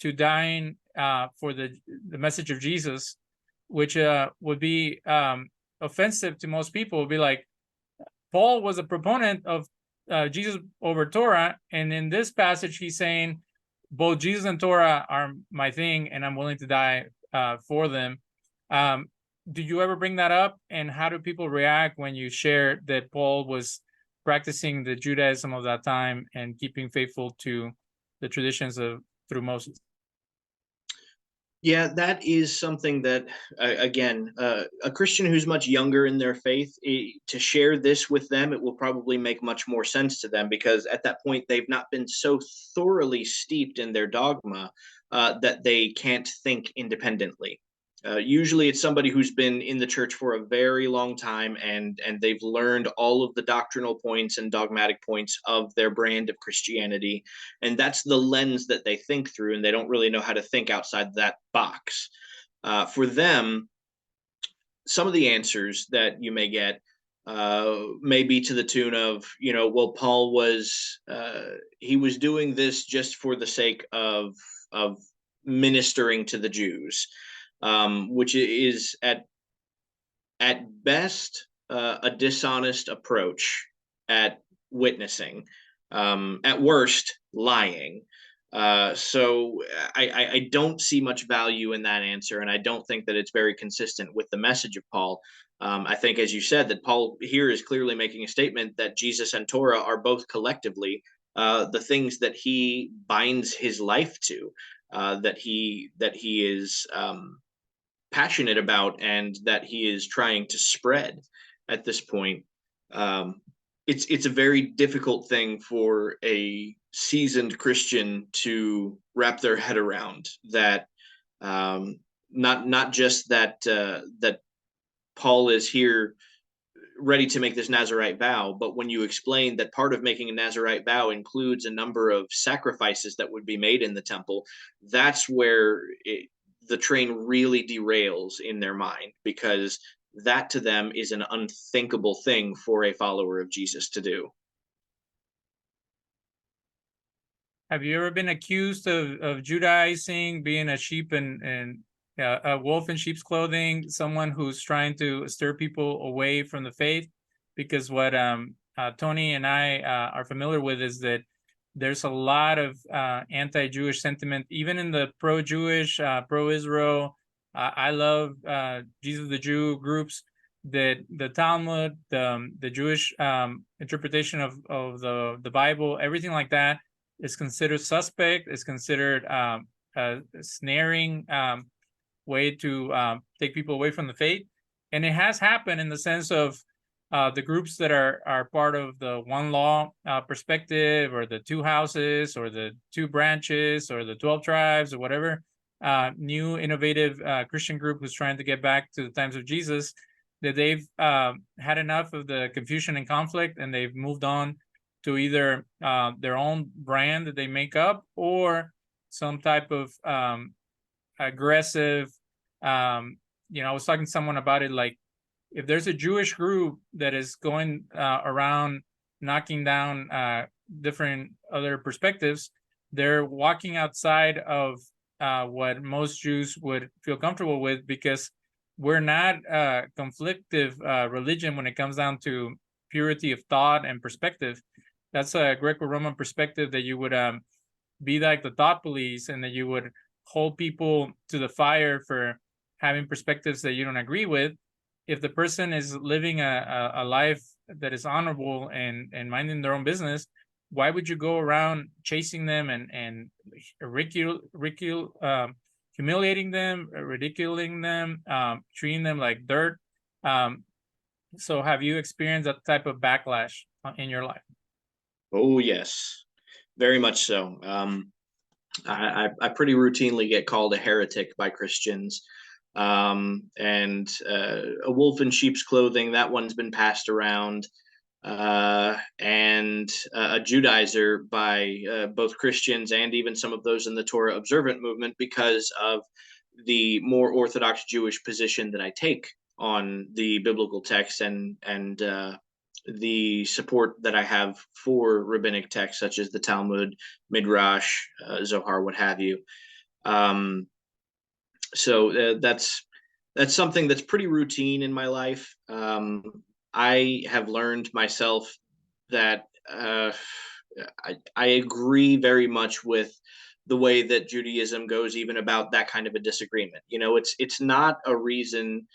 to dying for the message of Jesus, which would be offensive to most people. It would be like, Paul was a proponent of Jesus over Torah, and in this passage, he's saying, both Jesus and Torah are my thing, and I'm willing to die for them. Do you ever bring that up? And how do people react when you share that Paul was practicing the Judaism of that time and keeping faithful to the traditions of through Moses? Yeah, that is something that, again, a Christian who's much younger in their faith, to share this with them, it will probably make much more sense to them, because at that point they've not been so thoroughly steeped in their dogma that they can't think independently. Usually it's somebody who's been in the church for a very long time, and they've learned all of the doctrinal points and dogmatic points of their brand of Christianity, and that's the lens that they think through, and they don't really know how to think outside that box. For them, some of the answers that you may get may be to the tune of, well, Paul was he was doing this just for the sake of ministering to the Jews, which is at best a dishonest approach at witnessing, at worst lying. So I don't see much value in that answer, and I don't think that it's very consistent with the message of Paul. I think, as you said, that Paul here is clearly making a statement that Jesus and Torah are both collectively the things that he binds his life to, that he is passionate about, and that he is trying to spread at this point. It's a very difficult thing for a seasoned Christian to wrap their head around, that not just that that Paul is here ready to make this Nazarite vow, but when you explain that part of making a Nazarite vow includes a number of sacrifices that would be made in the temple, that's where the train really derails in their mind, because that to them is an unthinkable thing for a follower of Jesus to do. Have you ever been accused of Judaizing, being a sheep and a wolf in sheep's clothing, someone who's trying to stir people away from the faith? Because what Tony and I are familiar with is that there's a lot of anti-Jewish sentiment, even in the pro-Jewish, pro-Israel, I love Jesus the Jew groups, that the Talmud, the Jewish interpretation of the Bible, everything like that is considered suspect, is considered a snaring way to take people away from the faith. And it has happened in the sense of the groups that are part of the one law perspective, or the two houses, or the two branches, or the 12 tribes, or whatever new innovative Christian group who's trying to get back to the times of Jesus, that they've had enough of the confusion and conflict, and they've moved on to either their own brand that they make up, or some type of aggressive, I was talking to someone about it, like, if there's a Jewish group that is going around knocking down different other perspectives, they're walking outside of what most Jews would feel comfortable with, because we're not a conflictive religion when it comes down to purity of thought and perspective. That's a Greco-Roman perspective, that you would be like the thought police, and that you would hold people to the fire for having perspectives that you don't agree with. If the person is living a life that is honorable and minding their own business, why would you go around chasing them and humiliating them, ridiculing them, treating them like dirt? So have you experienced that type of backlash in your life? Oh yes, very much so. I pretty routinely get called a heretic by Christians, and a wolf in sheep's clothing. That one's been passed around, and a Judaizer by both Christians and even some of those in the Torah observant movement, because of the more Orthodox Jewish position that I take on the biblical text, and the support that I have for rabbinic texts such as the Talmud, Midrash, Zohar, what have you. So that's something that's pretty routine in my life. I have learned myself that I agree very much with the way that Judaism goes, even about that kind of a disagreement. It's not a reason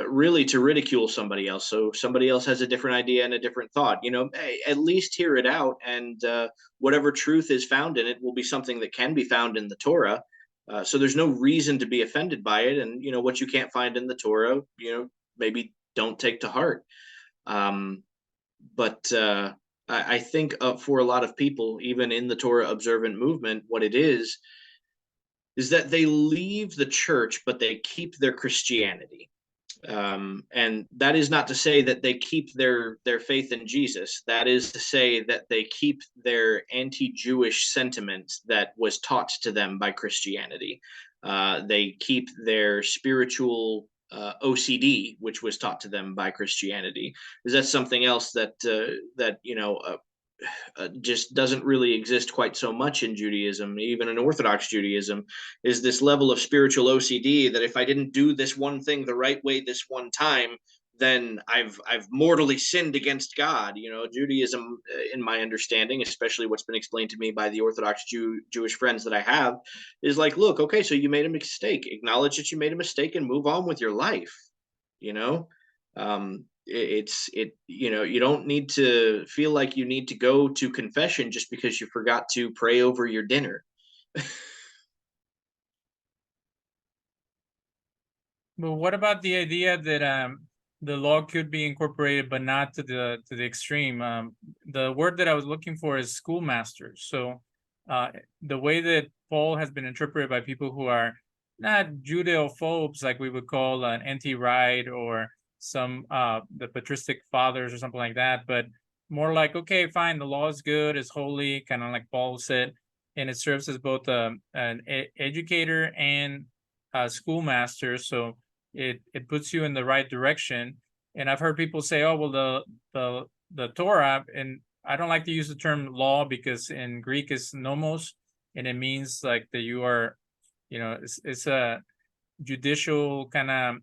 really to ridicule somebody else. So somebody else has a different idea and a different thought. At least hear it out, and whatever truth is found in it will be something that can be found in the Torah. So there's no reason to be offended by it. And what you can't find in the Torah, maybe don't take to heart. But I think for a lot of people, even in the Torah observant movement, what it is that they leave the church, but they keep their Christianity. And that is not to say that they keep their faith in Jesus. That is to say that they keep their anti-Jewish sentiment that was taught to them by Christianity. They keep their spiritual OCD, which was taught to them by Christianity. Because that's something else that just doesn't really exist quite so much in Judaism, even in Orthodox Judaism, is this level of spiritual OCD that if I didn't do this one thing the right way this one time, then I've mortally sinned against God. Judaism, in my understanding, especially what's been explained to me by the Orthodox Jewish friends that I have, is like, look, okay, so you made a mistake. Acknowledge that you made a mistake and move on with your life. You don't need to feel like you need to go to confession just because you forgot to pray over your dinner. But what about the idea that the law could be incorporated, but not to the extreme? The word that I was looking for is schoolmaster. So the way that Paul has been interpreted by people who are not Judeophobes, like we would call an anti-right or some the patristic fathers or something like that, but more like, okay, fine, the law is good, it's holy, kind of like Paul said, and it serves as both an educator and a schoolmaster. So it puts you in the right direction. And I've heard people say, oh, well, the Torah, and I don't like to use the term law because in Greek it's nomos, and it means like that you are, it's a judicial kind of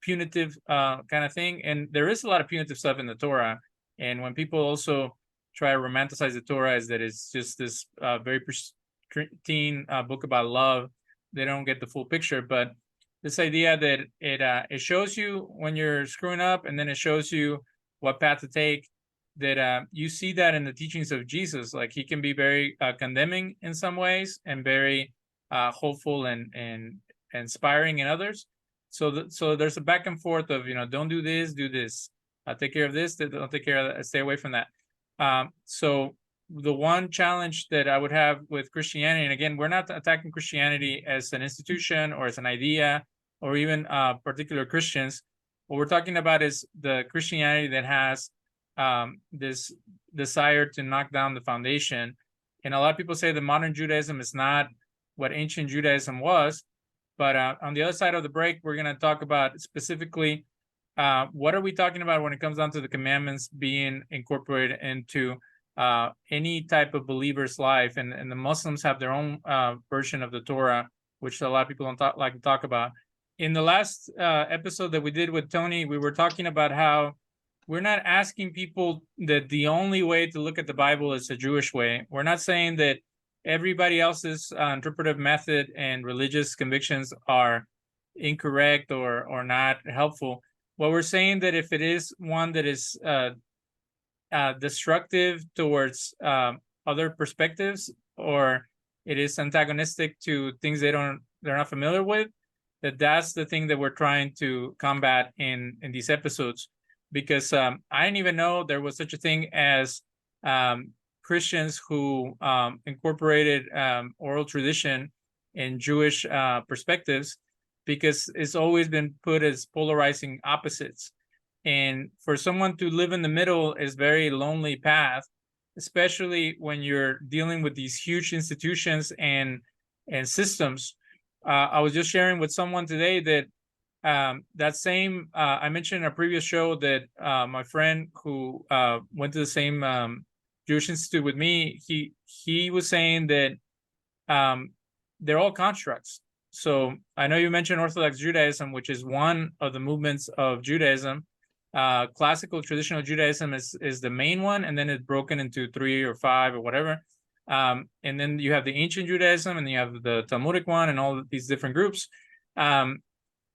punitive kind of thing. And there is a lot of punitive stuff in the Torah. And when people also try to romanticize the Torah as that it's just this very pristine book about love, they don't get the full picture. But this idea that it shows you when you're screwing up, and then it shows you what path to take, that you see that in the teachings of Jesus. Like he can be very condemning in some ways and very hopeful and inspiring in others. So there's a back and forth of, don't do this, do this. Take care of this, don't take care of that, stay away from that. So the one challenge that I would have with Christianity, and again, we're not attacking Christianity as an institution or as an idea or even particular Christians. What we're talking about is the Christianity that has this desire to knock down the foundation. And a lot of people say that modern Judaism is not what ancient Judaism was. But on the other side of the break, we're going to talk about specifically what are we talking about when it comes down to the commandments being incorporated into any type of believer's life. And the Muslims have their own version of the Torah, which a lot of people don't like to talk about. In the last episode that we did with Tony, we were talking about how we're not asking people that the only way to look at the Bible is a Jewish way. We're not saying that everybody else's interpretive method and religious convictions are incorrect or not helpful. What we're saying that if it is one that is destructive towards other perspectives, or it is antagonistic to things they're not familiar with, that's the thing that we're trying to combat in these episodes. Because I didn't even know there was such a thing as Christians who incorporated oral tradition in Jewish perspectives, because it's always been put as polarizing opposites. And for someone to live in the middle is very lonely path, especially when you're dealing with these huge institutions and systems. I was just sharing with someone today that that same I mentioned in a previous show that my friend who went to the same Jewish Institute with me, he was saying that they're all constructs. So I know you mentioned Orthodox Judaism, which is one of the movements of Judaism. Classical traditional Judaism is the main one, and then it's broken into 3 or 5 or whatever. And then you have the ancient Judaism, and then you have the Talmudic one, and all these different groups.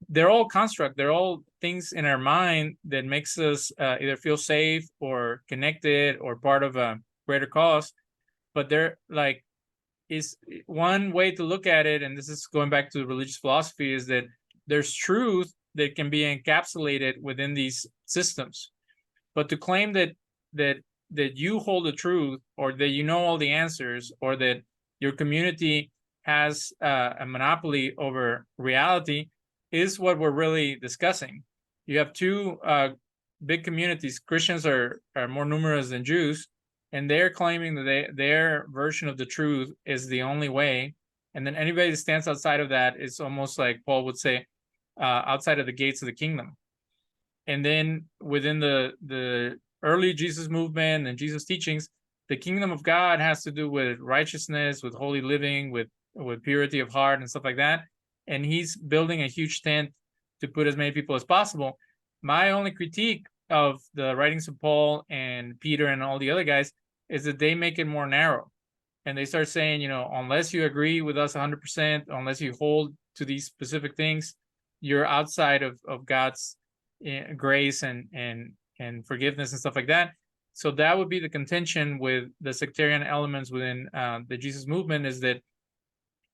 They're all construct. They're all things in our mind that makes us either feel safe or connected or part of a greater cause. But they're like, is one way to look at it, and this is going back to religious philosophy, is that there's truth that can be encapsulated within these systems. But to claim that you hold the truth, or that you know all the answers, or that your community has a monopoly over reality, is what we're really discussing. You have two big communities. Christians are more numerous than Jews, and they're claiming that their version of the truth is the only way. And then anybody that stands outside of that is almost like Paul would say, outside of the gates of the kingdom. And then within the early Jesus movement and Jesus teachings, the kingdom of God has to do with righteousness, with holy living, with purity of heart and stuff like that. And he's building a huge tent to put as many people as possible. My only critique of the writings of Paul and Peter and all the other guys is that they make it more narrow. And they start saying, unless you agree with us 100%, unless you hold to these specific things, you're outside of God's grace and forgiveness and stuff like that. So that would be the contention with the sectarian elements within the Jesus movement, is that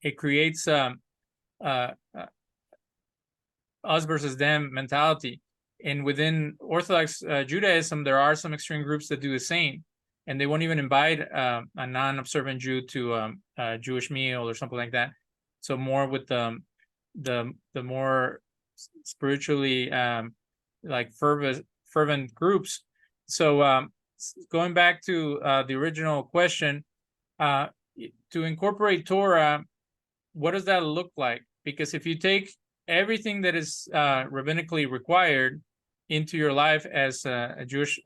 it creates us versus them mentality. And within Orthodox Judaism, there are some extreme groups that do the same, and they won't even invite a non-observant Jew to a Jewish meal or something like that. So more with the more spiritually like fervent groups. So going back to the original question, to incorporate Torah, what does that look like? Because if you take everything that is rabbinically required into your life as a Jewish,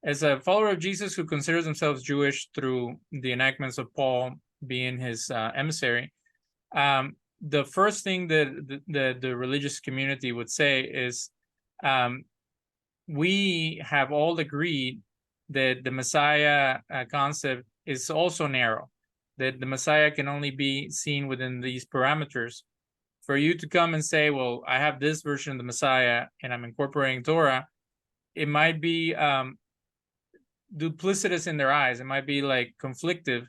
as a follower of Jesus who considers themselves Jewish through the enactments of Paul being his emissary, the first thing that the religious community would say is, we have all agreed that the Messiah concept is also narrow, that the Messiah can only be seen within these parameters. For you to come and say, well, I have this version of the Messiah and I'm incorporating Torah, it might be duplicitous in their eyes. It might be like conflictive.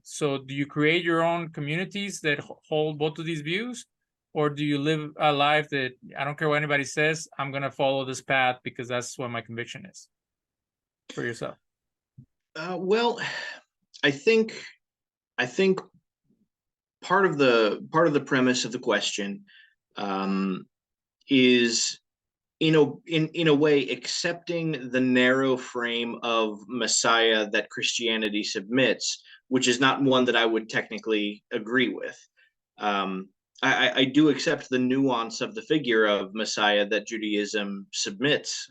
So do you create your own communities that hold both of these views? Or do you live a life that, I don't care what anybody says, I'm going to follow this path because that's what my conviction is? For yourself. Well, I think part of the premise of the question is, in a way, accepting the narrow frame of Messiah that Christianity submits, which is not one that I would technically agree with. I do accept the nuance of the figure of Messiah that Judaism submits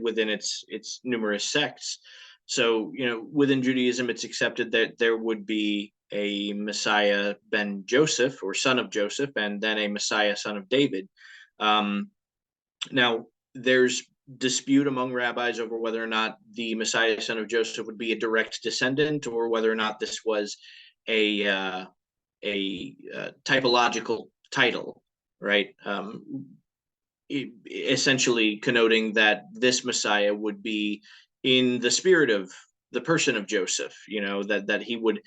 within its numerous sects. So, within Judaism, it's accepted that there would be a Messiah ben Joseph, or son of Joseph, and then a Messiah son of David. Now, there's dispute among rabbis over whether or not the Messiah son of Joseph would be a direct descendant, or whether or not this was a typological title, right? Essentially connoting that this Messiah would be in the spirit of the person of Joseph, that he would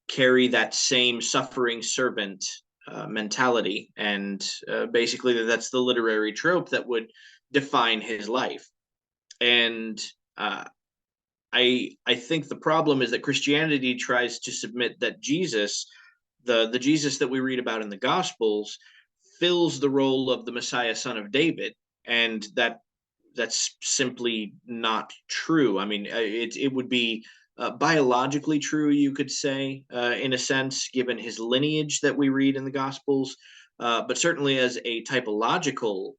carry that same suffering servant mentality, and basically that's the literary trope that would define his life. And I think the problem is that Christianity tries to submit that Jesus, the Jesus that we read about in the Gospels, fills the role of the Messiah, son of David, and that's simply not true. I mean, it would be biologically true, you could say, in a sense, given his lineage that we read in the Gospels, but certainly as a typological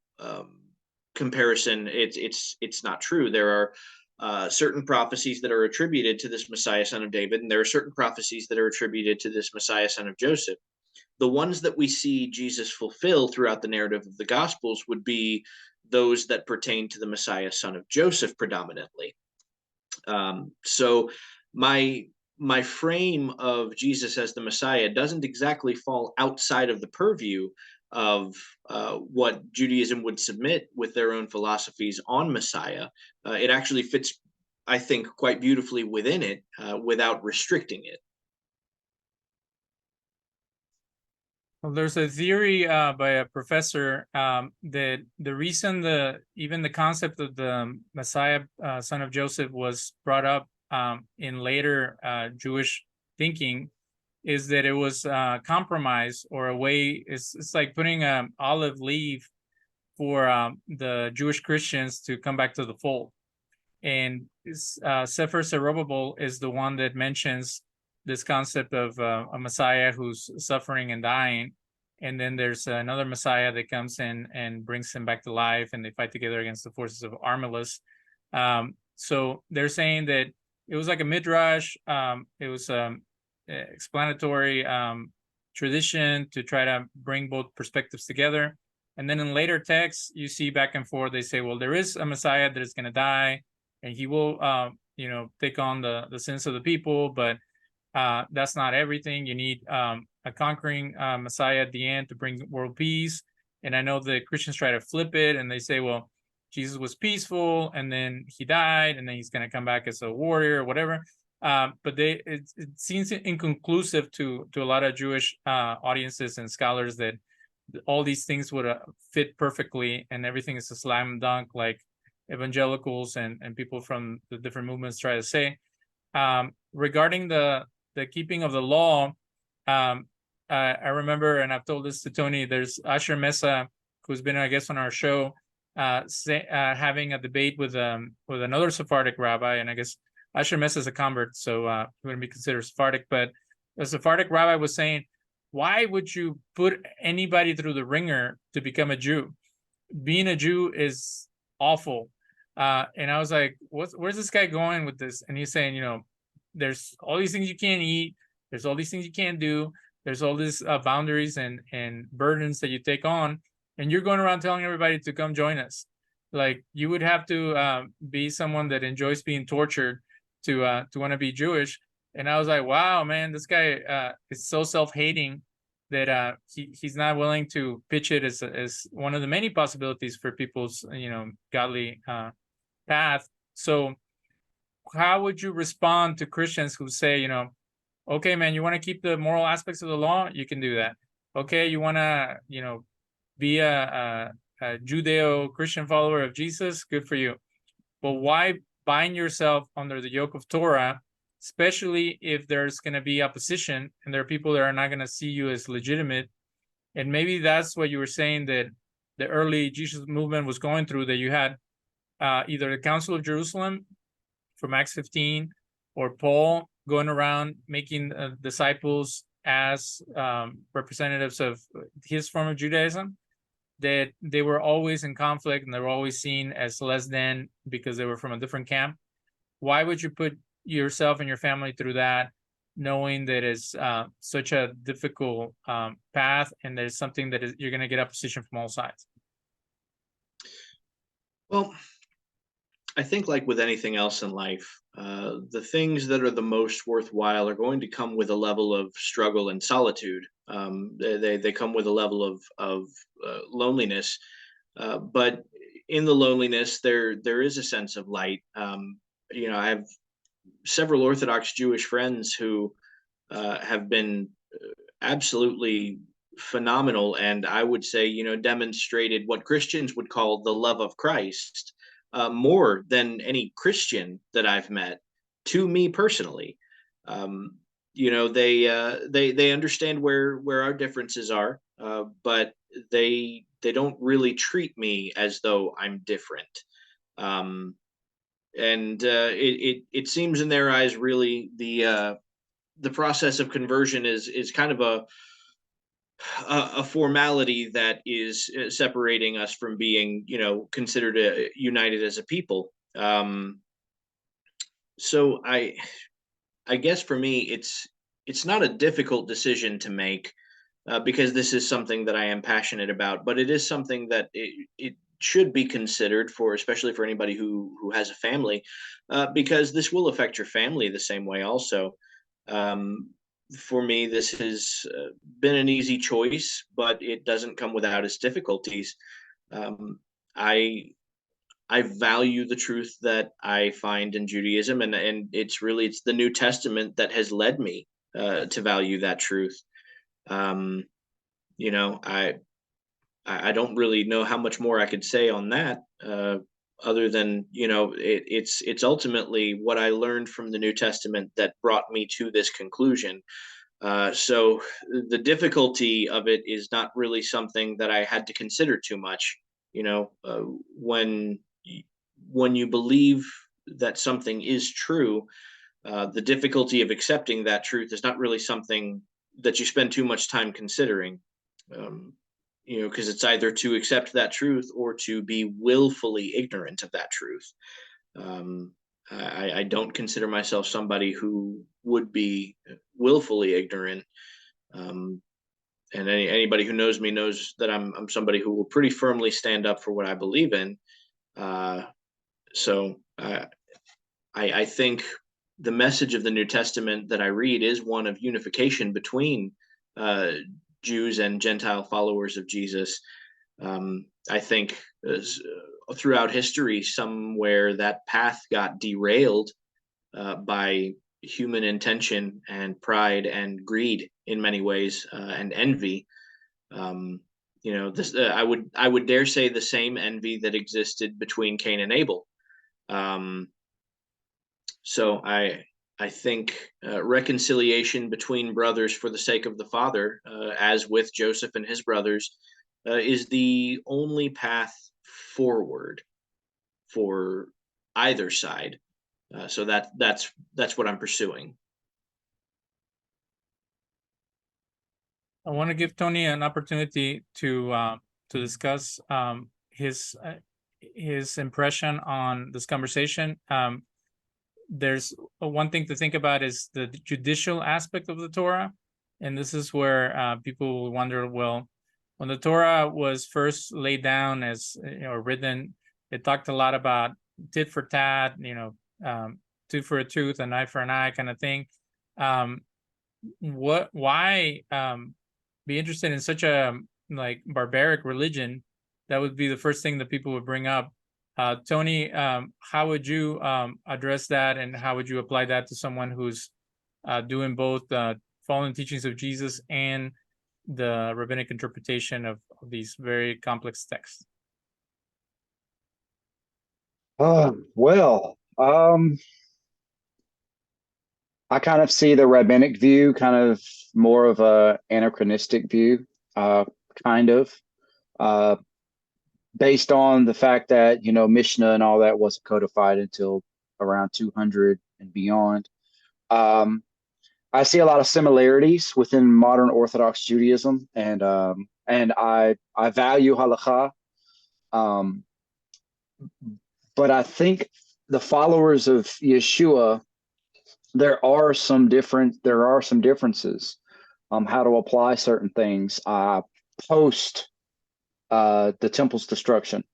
comparison, it's not true. There are certain prophecies that are attributed to this Messiah, son of David, and there are certain prophecies that are attributed to this Messiah, son of Joseph. The ones that we see Jesus fulfill throughout the narrative of the Gospels would be those that pertain to the Messiah, son of Joseph, predominantly. So my frame of Jesus as the Messiah doesn't exactly fall outside of the purview of what Judaism would submit with their own philosophies on Messiah. It actually fits, I think, quite beautifully within it, without restricting it. Well, there's a theory by a professor that the reason even the concept of the Messiah, son of Joseph, was brought up in later Jewish thinking is that it was compromise, or a way. It's like putting an olive leaf for the Jewish Christians to come back to the fold. And Sefer Zerubbabel is the one that mentions this concept of a Messiah who's suffering and dying. And then there's another Messiah that comes in and brings him back to life, and they fight together against the forces of Armilus. So they're saying that it was like a midrash. It was explanatory tradition to try to bring both perspectives together. And then in later texts, you see back and forth, they say, well, there is a Messiah that is going to die, and he will, take on the sins of the people, but that's not everything. You need a conquering Messiah at the end to bring world peace. And I know the Christians try to flip it, and they say, well, Jesus was peaceful, and then he died, and then he's going to come back as a warrior or whatever. But it seems inconclusive to a lot of Jewish audiences and scholars that all these things would fit perfectly, and everything is a slam dunk, like evangelicals and people from the different movements try to say. Regarding the keeping of the law, I remember, and I've told this to Tony, there's Asher Mesa, who's been, I guess, on our show, having a debate with another Sephardic rabbi, and I guess Asher Mesa is a convert, so he wouldn't be considered Sephardic, but the Sephardic rabbi was saying, why would you put anybody through the ringer to become a Jew? Being a Jew is awful. And I was like, where's this guy going with this? And he's saying, there's all these things you can't eat. There's all these things you can't do. There's all these boundaries and burdens that you take on. And you're going around telling everybody to come join us. Like, you would have to be someone that enjoys being tortured to want to be Jewish. And I was like, wow, man, this guy is so self-hating that he's not willing to pitch it as one of the many possibilities for people's godly path. So how would you respond to Christians who say, okay, man, you want to keep the moral aspects of the law? You can do that. Okay, you want to, be a Judeo-Christian follower of Jesus? Good for you. But why bind yourself under the yoke of Torah, especially if there's going to be opposition and there are people that are not going to see you as legitimate? And maybe that's what you were saying that the early Jesus movement was going through, that you had either the Council of Jerusalem from Acts 15 or Paul going around making disciples as representatives of his form of Judaism, that they were always in conflict and they were always seen as less than because they were from a different camp. Why would you put yourself and your family through that, knowing that it's such a difficult path, and there's something that you're going to get opposition from all sides? Well, I think, like with anything else in life, the things that are the most worthwhile are going to come with a level of struggle and solitude. They come with a level of loneliness, but in the loneliness, there is a sense of light. I have several Orthodox Jewish friends who have been absolutely phenomenal, and I would say, demonstrated what Christians would call the love of Christ more than any Christian that I've met to me personally. um, they understand where our differences are, but they don't really treat me as though I'm different. um, and it seems in their eyes, really, the process of conversion is kind of a formality that is separating us from being, considered united as a people. So I guess for me, it's not a difficult decision to make, because this is something that I am passionate about, but it is something that it should be considered for, especially for anybody who has a family, because this will affect your family the same way also. Um, for me, this has been an easy choice, but it doesn't come without its difficulties. Um, I I value the truth that I find in Judaism, and it's the New Testament that has led me to value that truth. Um, you know, I don't really know how much more I could say on that, other than, it's ultimately what I learned from the New Testament that brought me to this conclusion. So the difficulty of it is not really something that I had to consider too much. You know, when you believe that something is true, the difficulty of accepting that truth is not really something that you spend too much time considering. Um, because it's either to accept that truth or to be willfully ignorant of that truth. Um, I don't consider myself somebody who would be willfully ignorant. Um, and anybody who knows me knows that I'm somebody who will pretty firmly stand up for what I believe in. Uh, so I think the message of the New Testament that I read is one of unification between uh, Jews and Gentile followers of Jesus. I think throughout history, somewhere that path got derailed by human intention and pride and greed in many ways, and envy. Um, this I would dare say the same envy that existed between Cain and Abel. Um, so I think reconciliation between brothers for the sake of the Father, as with Joseph and his brothers, is the only path forward for either side. So that's what I'm pursuing. I want to give Tony an opportunity to discuss his impression on this conversation. There's one thing to think about is the judicial aspect of the Torah, and this is where people will wonder, well, when the Torah was first laid down as written, it talked a lot about tit for tat, tooth for a tooth, an eye for an eye kind of thing. Why be interested in such a like barbaric religion? That would be the first thing that people would bring up. Tony, how would you address that, and how would you apply that to someone who's doing both following teachings of Jesus and the rabbinic interpretation of these very complex texts? Well, I kind of see the rabbinic view kind of more of a anachronistic view, uh, kind of, uh, based on the fact that, Mishnah and all that wasn't codified until around 200 and beyond. Um, I see a lot of similarities within modern Orthodox Judaism, and I value halakha, um, but I think the followers of Yeshua, there are some differences, how to apply certain things post the temple's destruction.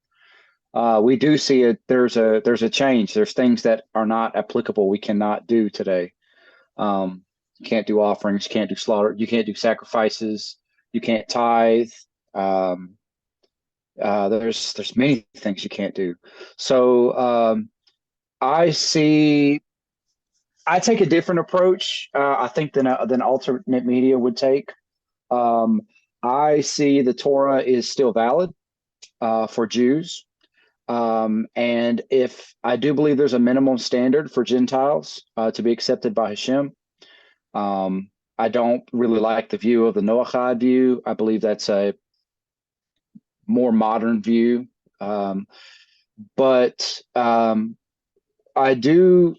we do see it. There's a change. There's things that are not applicable. We cannot do today. You can't do offerings. You can't do slaughter. You can't do sacrifices. You can't tithe. Um, there's many things you can't do. So I see. I take a different approach. I think than alternate media would take. Um, I see the Torah is still valid for Jews. And if I do believe there's a minimum standard for Gentiles to be accepted by Hashem, I don't really like the view of the Noahide view. I believe that's a more modern view. But I do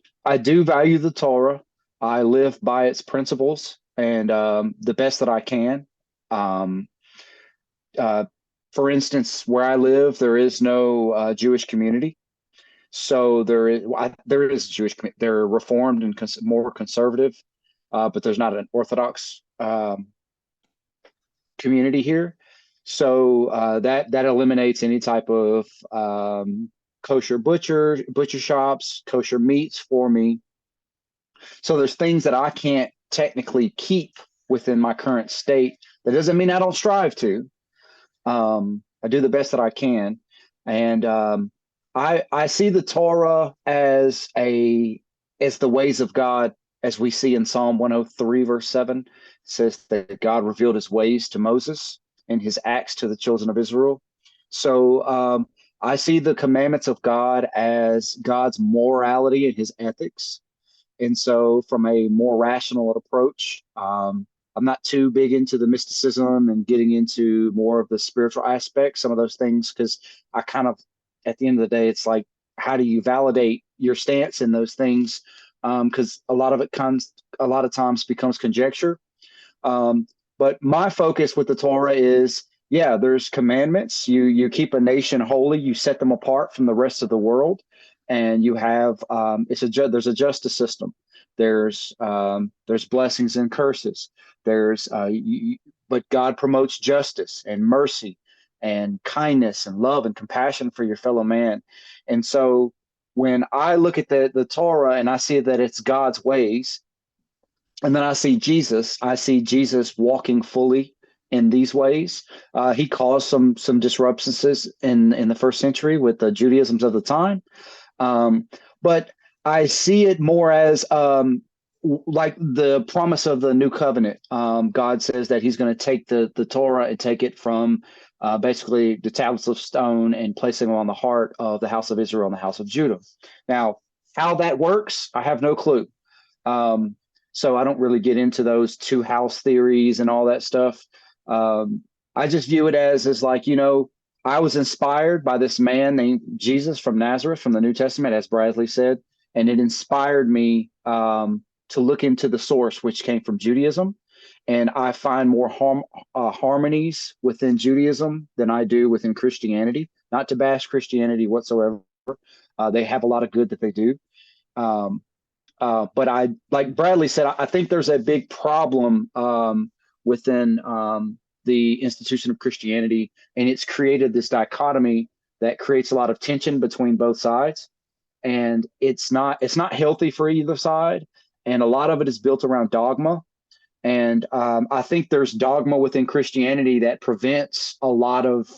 value the Torah. I live by its principles and the best that I can. Um, uh, for instance, where I live, there is no Jewish community. So there is Jewish. They're reformed and more conservative, but there's not an Orthodox community here. So that eliminates any type of kosher butcher shops, kosher meats for me. So there's things that I can't technically keep within my current state. That doesn't mean I don't strive to. I do the best that I can, and I see the Torah as the ways of God, as we see in Psalm 103 verse 7. It says that God revealed His ways to Moses and His acts to the children of Israel. So I see the commandments of God as God's morality and His ethics. And so, from a more rational approach, I'm not too big into the mysticism and getting into more of the spiritual aspects, some of those things, because I kind of, at the end of the day, it's like, how do you validate your stance in those things? Because a lot of times becomes conjecture. Um, but my focus with the Torah is, yeah, there's commandments. You keep a nation holy. You set them apart from the rest of the world, and you have there's a justice system. There's blessings and curses. But God promotes justice and mercy and kindness and love and compassion for your fellow man. And so when I look at the Torah and I see that it's God's ways, and then I see Jesus walking fully in these ways. He caused some disruptions in the first century with the Judaisms of the time, but I see it more as like the promise of the new covenant. God says that He's going to take the Torah and take it from basically the tablets of stone and placing them on the heart of the house of Israel and the house of Judah. Now, how that works, I have no clue. Um, so I don't really get into those two house theories and all that stuff. I just view it as like, I was inspired by this man named Jesus from Nazareth from the New Testament, as Bradley said, and it inspired me to look into the source, which came from Judaism. And I find more harmonies within Judaism than I do within Christianity. Not to bash Christianity whatsoever. They have a lot of good that they do. But like Bradley said, I think there's a big problem within the institution of Christianity, and it's created this dichotomy that creates a lot of tension between both sides, and it's not healthy for either side, and a lot of it is built around dogma. And I think there's dogma within Christianity that prevents a lot of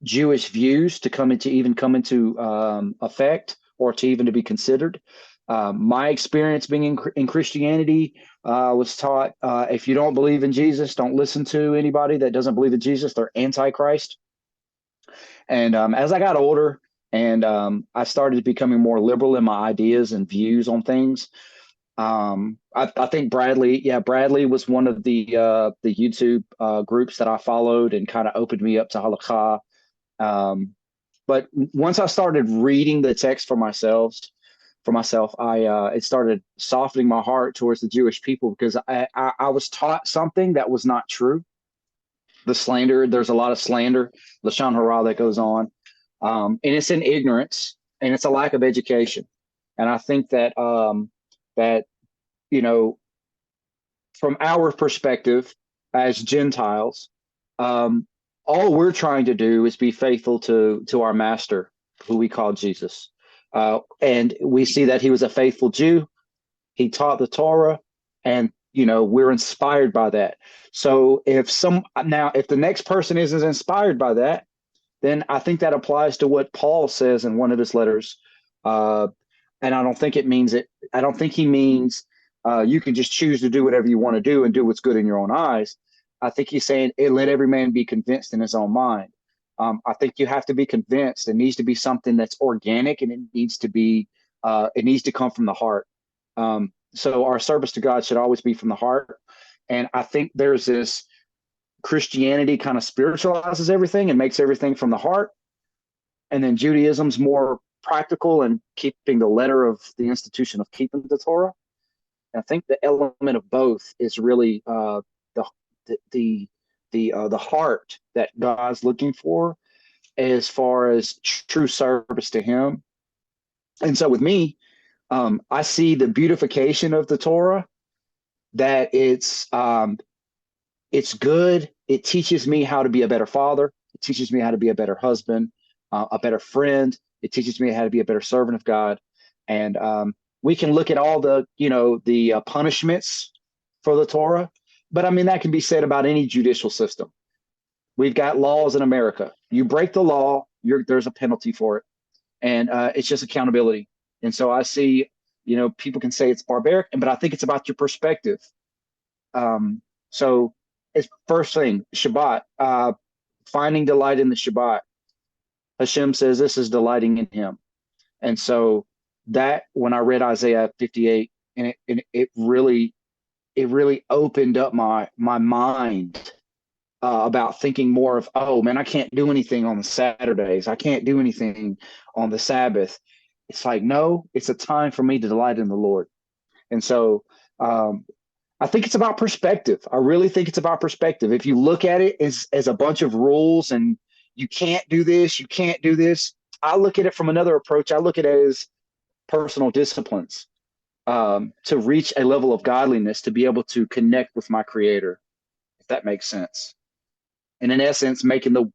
Jewish views to come into effect, or to even to be considered. My experience being in Christianity was taught if you don't believe in Jesus, don't listen to anybody that doesn't believe in Jesus. They're antichrist. And as I got older and I started becoming more liberal in my ideas and views on things, I think Bradley was one of the YouTube groups that I followed and kind of opened me up to halakha. But once I started reading the text for myself, it started softening my heart towards the Jewish people, because I was taught something that was not true. There's a lot of slander, lashon hara, that goes on, and it's in ignorance, and it's a lack of education. And I think that that from our perspective as Gentiles, all we're trying to do is be faithful to our master, who we call Jesus. And we see that he was a faithful Jew. He taught the Torah, and we're inspired by that. So if the next person isn't inspired by that, then I think that applies to what Paul says in one of his letters. And I don't think it means it. I don't think he means you can just choose to do whatever you want to do and do what's good in your own eyes. I think he's saying, let every man be convinced in his own mind. I think you have to be convinced. It needs to be something that's organic, and it needs to come from the heart. So our service to God should always be from the heart. And I think there's this Christianity kind of spiritualizes everything and makes everything from the heart. And then Judaism's more practical and keeping the letter of the institution of keeping the Torah. And I think the element of both is really the heart that God's looking for as far as true service to Him. And so with me, I see the beautification of the Torah, that it's good. It teaches me how to be a better father. It teaches me how to be a better husband, a better friend. It teaches me how to be a better servant of God. And we can look at all the punishments for the Torah, but I mean, that can be said about any judicial system. We've got laws in America. You break the law, there's a penalty for it. And it's just accountability. And so I see, people can say it's barbaric, but I think it's about your perspective. So it's first thing, Shabbat, finding delight in the Shabbat. Hashem says this is delighting in Him. And so that, when I read Isaiah 58, and it really opened up my mind about thinking more of, oh man, I can't do anything on the Saturdays. I can't do anything on the Sabbath. It's like, no, it's a time for me to delight in the Lord. And so I think it's about perspective. I really think it's about perspective. If you look at it as a bunch of rules and you can't do this, you can't do this, I look at it from another approach. I look at it as personal disciplines to reach a level of godliness, to be able to connect with my Creator, if that makes sense. And in essence, making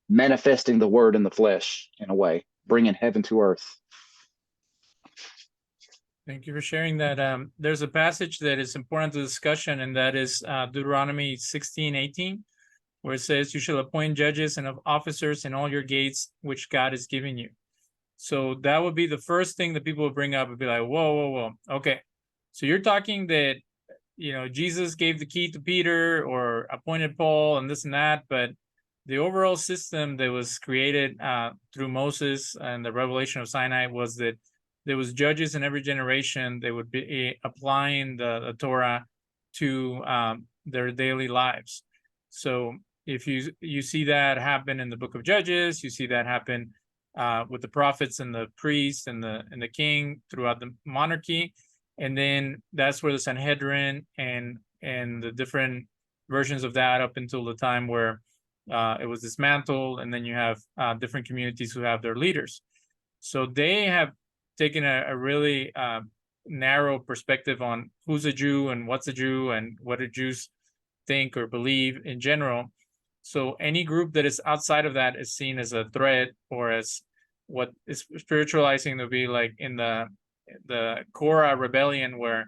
manifesting the Word in the flesh, in a way, bringing heaven to earth. Thank you for sharing that. There's a passage that is important to discussion, and that is Deuteronomy 16:18, where it says, "You shall appoint judges and officers in all your gates, which God is giving you." So that would be the first thing that people would bring up and be like, whoa. Okay, so you're talking that, Jesus gave the key to Peter or appointed Paul and this and that, but the overall system that was created through Moses and the revelation of Sinai was that there was judges in every generation. They would be applying the Torah to their daily lives. So if you see that happen in the book of Judges, you see that happen with the prophets and the priests and the king throughout the monarchy. And then that's where the Sanhedrin and the different versions of that, up until the time where it was dismantled. And then you have different communities who have their leaders. So they have taken a really narrow perspective on who's a Jew and what's a Jew and what do Jews think or believe in general. So any group that is outside of that is seen as a threat, or as what is spiritualizing to be like in the Korah rebellion, where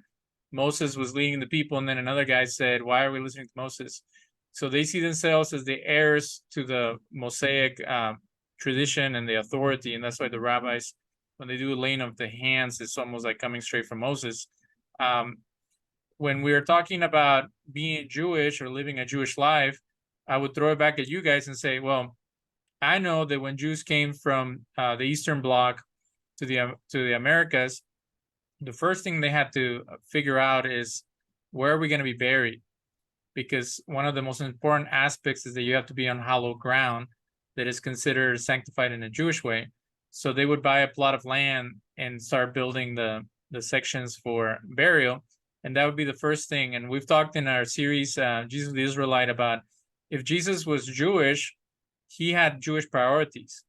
Moses was leading the people, and then another guy said, "Why are we listening to Moses?" So they see themselves as the heirs to the Mosaic tradition and the authority, and that's why the rabbis, when they do a laying of the hands, it's almost like coming straight from Moses. When we're talking about being Jewish or living a Jewish life, I would throw it back at you guys and say, well, I know that when Jews came from the Eastern Bloc to the Americas, the first thing they had to figure out is, where are we going to be buried? Because one of the most important aspects is that you have to be on hallowed ground that is considered sanctified in a Jewish way. So they would buy a plot of land and start building the sections for burial. And that would be the first thing. And we've talked in our series, Jesus the Israelite, about if Jesus was Jewish, he had Jewish priorities.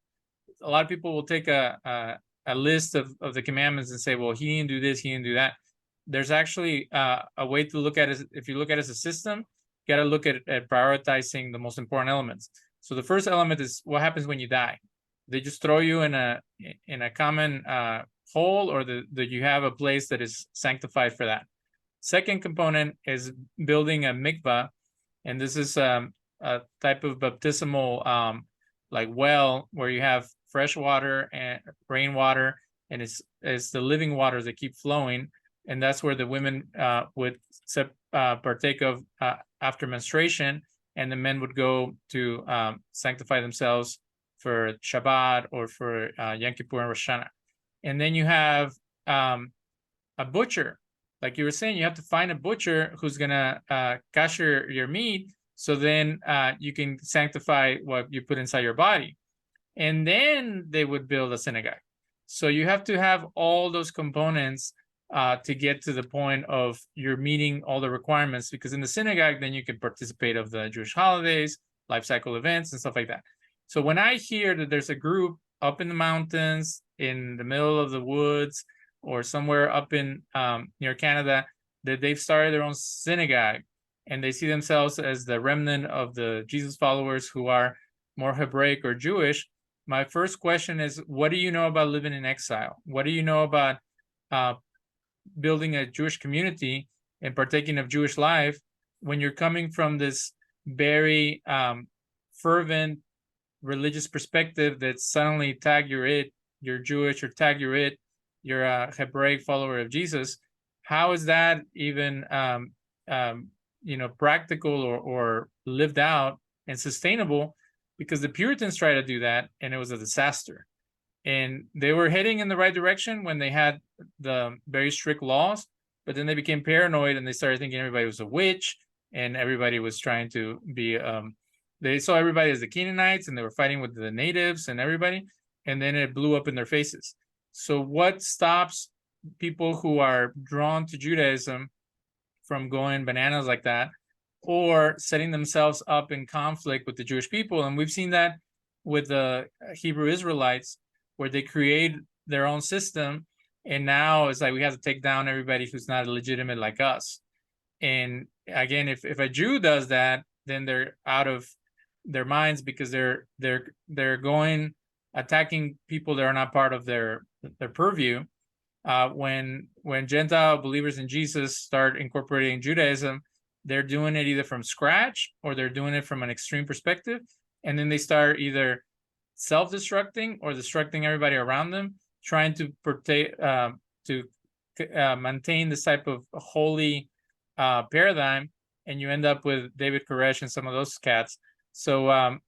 A lot of people will take a list of the commandments and say, well, he didn't do this, he didn't do that. There's actually a way to look at it. If you look at it as a system, got to look at prioritizing the most important elements. So the first element is what happens when you die. They just throw you in a common hole, or do you have a place that is sanctified for that? Second component is building a mikvah, and this is a type of baptismal like well where you have fresh water and rainwater, and it's the living waters that keep flowing, and that's where the women would partake of after menstruation, and the men would go to sanctify themselves for Shabbat or for Yom Kippur and Rosh Hashanah. And then you have a butcher. Like you were saying, you have to find a butcher who's gonna kosher your meat, so then you can sanctify what you put inside your body. And then they would build a synagogue. So you have to have all those components to get to the point of you're meeting all the requirements, because in the synagogue, then you can participate of the Jewish holidays, life cycle events, and stuff like that. So when I hear that there's a group up in the mountains, in the middle of the woods, or somewhere up in near Canada, that they've started their own synagogue, and they see themselves as the remnant of the Jesus followers who are more Hebraic or Jewish, my first question is, what do you know about living in exile? What do you know about building a Jewish community and partaking of Jewish life when you're coming from this very fervent religious perspective that suddenly tag you're Jewish, or tag you're a Hebraic follower of Jesus? How is that even practical or lived out and sustainable? Because the Puritans tried to do that, and it was a disaster. And they were heading in the right direction when they had the very strict laws, but then they became paranoid and they started thinking everybody was a witch, and everybody was trying to be they saw everybody as the Canaanites, and they were fighting with the natives and everybody, and then it blew up in their faces. So what stops people who are drawn to Judaism from going bananas like that, or setting themselves up in conflict with the Jewish people? And we've seen that with the Hebrew Israelites, where they create their own system, and now it's like we have to take down everybody who's not legitimate like us. And again, if a Jew does that, then they're out of their minds, because they're going attacking people that are not part of their purview. When Gentile believers in Jesus start incorporating Judaism, they're doing it either from scratch or they're doing it from an extreme perspective, and then they start either self-destructing or destructing everybody around them, trying to maintain this type of holy paradigm, and you end up with David Koresh and some of those cats. So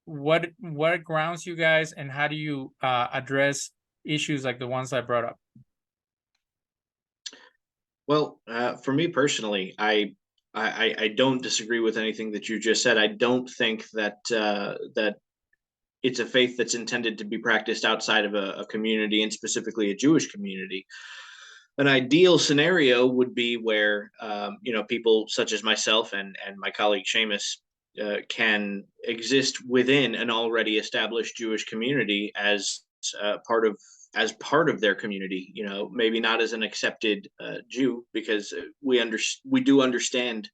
what grounds you guys, and how do you address issues like the ones I brought up? Well, for me personally, I don't disagree with anything that you just said. I don't think that that it's a faith that's intended to be practiced outside of a community, and specifically a Jewish community. An ideal scenario would be where people such as myself and my colleague Seamus can exist within an already established Jewish community as part of their community. Maybe not as an accepted Jew, because we do understand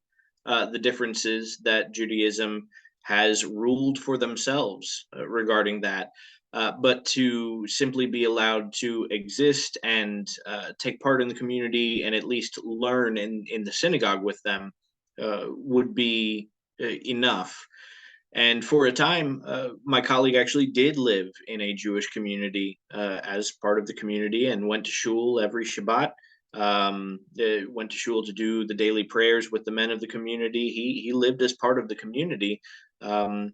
the differences that Judaism has ruled for themselves regarding that. But to simply be allowed to exist and take part in the community, and at least learn in the synagogue with them, would be enough. And for a time, my colleague actually did live in a Jewish community as part of the community, and went to shul every Shabbat. Went to shul to do the daily prayers with the men of the community. He lived as part of the community. And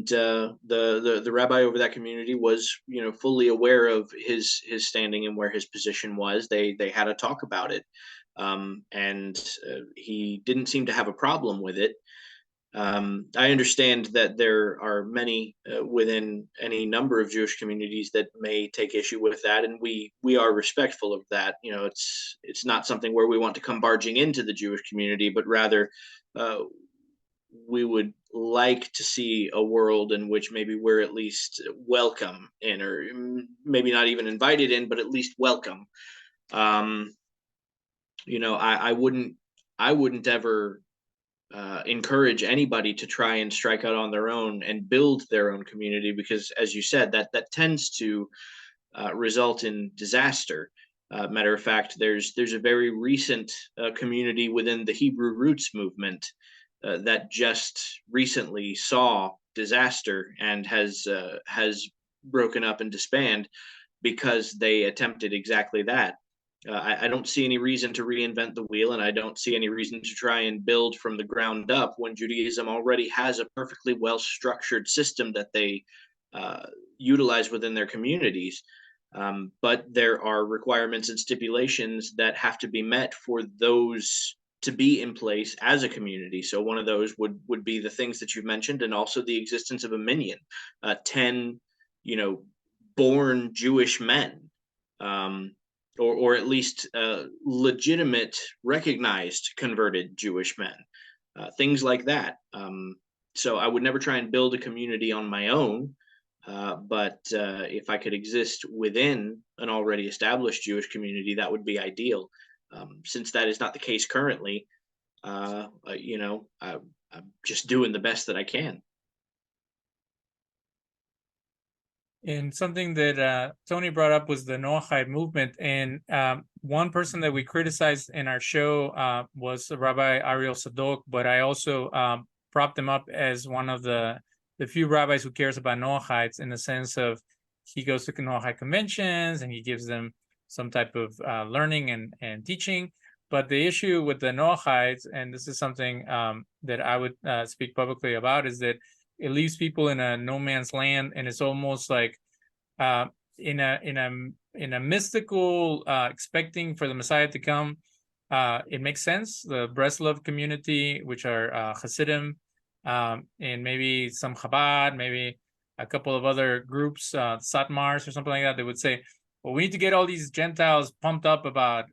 the rabbi over that community was fully aware of his standing and where his position was. They had a talk about it, and he didn't seem to have a problem with it. I understand that there are many within any number of Jewish communities that may take issue with that, and we are respectful of that. It's not something where we want to come barging into the Jewish community, but rather we would like to see a world in which maybe we're at least welcome in, or maybe not even invited in, but at least welcome. I wouldn't ever encourage anybody to try and strike out on their own and build their own community, because, as you said, that tends to result in disaster. Matter of fact, there's a very recent community within the Hebrew Roots movement that just recently saw disaster and has broken up and disbanded because they attempted exactly that. I don't see any reason to reinvent the wheel, and I don't see any reason to try and build from the ground up when Judaism already has a perfectly well-structured system that they utilize within their communities. But there are requirements and stipulations that have to be met for those to be in place as a community. So one of those would be the things that you've mentioned, and also the existence of a minyan, 10, born Jewish men, or at least legitimate, recognized, converted Jewish men, things like that. So I would never try and build a community on my own. But if I could exist within an already established Jewish community, that would be ideal. Since that is not the case currently, I'm just doing the best that I can. And something that Tony brought up was the Noahide movement. And one person that we criticized in our show was Rabbi Ariel Sadok, but I also propped him up as one of the few rabbis who cares about Noahides, in the sense of he goes to Noahide conventions and he gives them some type of learning and teaching. But the issue with the Noahides, and this is something that I would speak publicly about, is that it leaves people in a no man's land, and it's almost like in a mystical expecting for the Messiah to come. It makes sense. The Breslov community, which are Hasidim, and maybe some Chabad, maybe a couple of other groups, Satmars or something like that, they would say, well, we need to get all these Gentiles pumped up about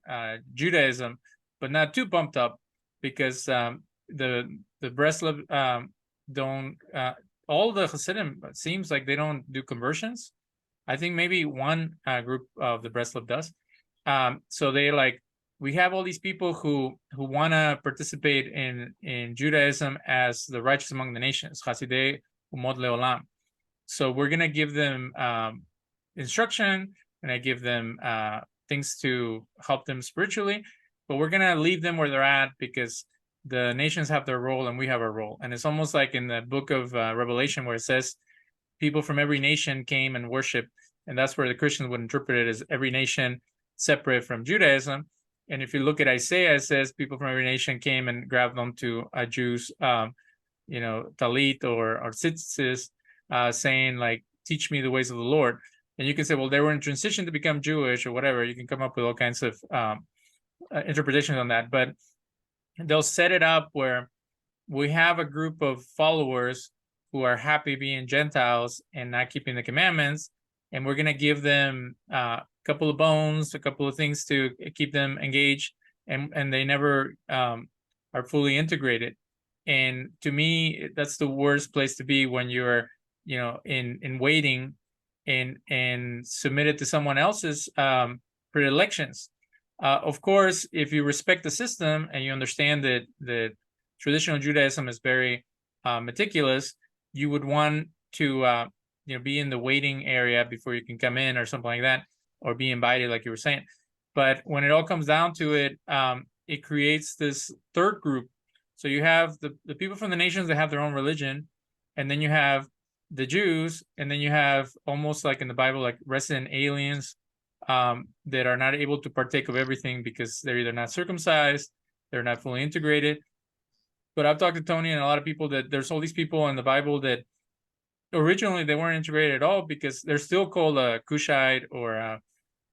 Judaism, but not too pumped up, because the Breslov don't, all the Hasidim, it seems like they don't do conversions. I think maybe one group of the Breslov does. So they we have all these people who want to participate in Judaism as the righteous among the nations, Hasidei Umot Leolam. So we're going to give them instruction, and I give them things to help them spiritually, but we're going to leave them where they're at, because the nations have their role and we have our role. And it's almost like in the book of Revelation, where it says people from every nation came and worshiped, and that's where the Christians would interpret it as every nation separate from Judaism. And if you look at Isaiah, it says people from every nation came and grabbed onto a Jew's, talit or tzitzis, saying teach me the ways of the Lord. And you can say, well, they were in transition to become Jewish or whatever. You can come up with all kinds of interpretations on that, but they'll set it up where we have a group of followers who are happy being Gentiles and not keeping the commandments, and we're going to give them a couple of bones, a couple of things to keep them engaged, and they never are fully integrated. And to me, that's the worst place to be, when you're in waiting and submitted to someone else's predilections. Of course, if you respect the system and you understand that the traditional Judaism is very meticulous, you would want to be in the waiting area before you can come in, or something like that, or be invited, like you were saying. But when it all comes down to it, it creates this third group. So you have the people from the nations that have their own religion, and then you have the Jews, and then you have, almost like in the Bible, like resident aliens that are not able to partake of everything because they're either not circumcised, they're not fully integrated. But I've talked to Tony and a lot of people that there's all these people in the Bible that originally they weren't integrated at all, because they're still called a Cushite or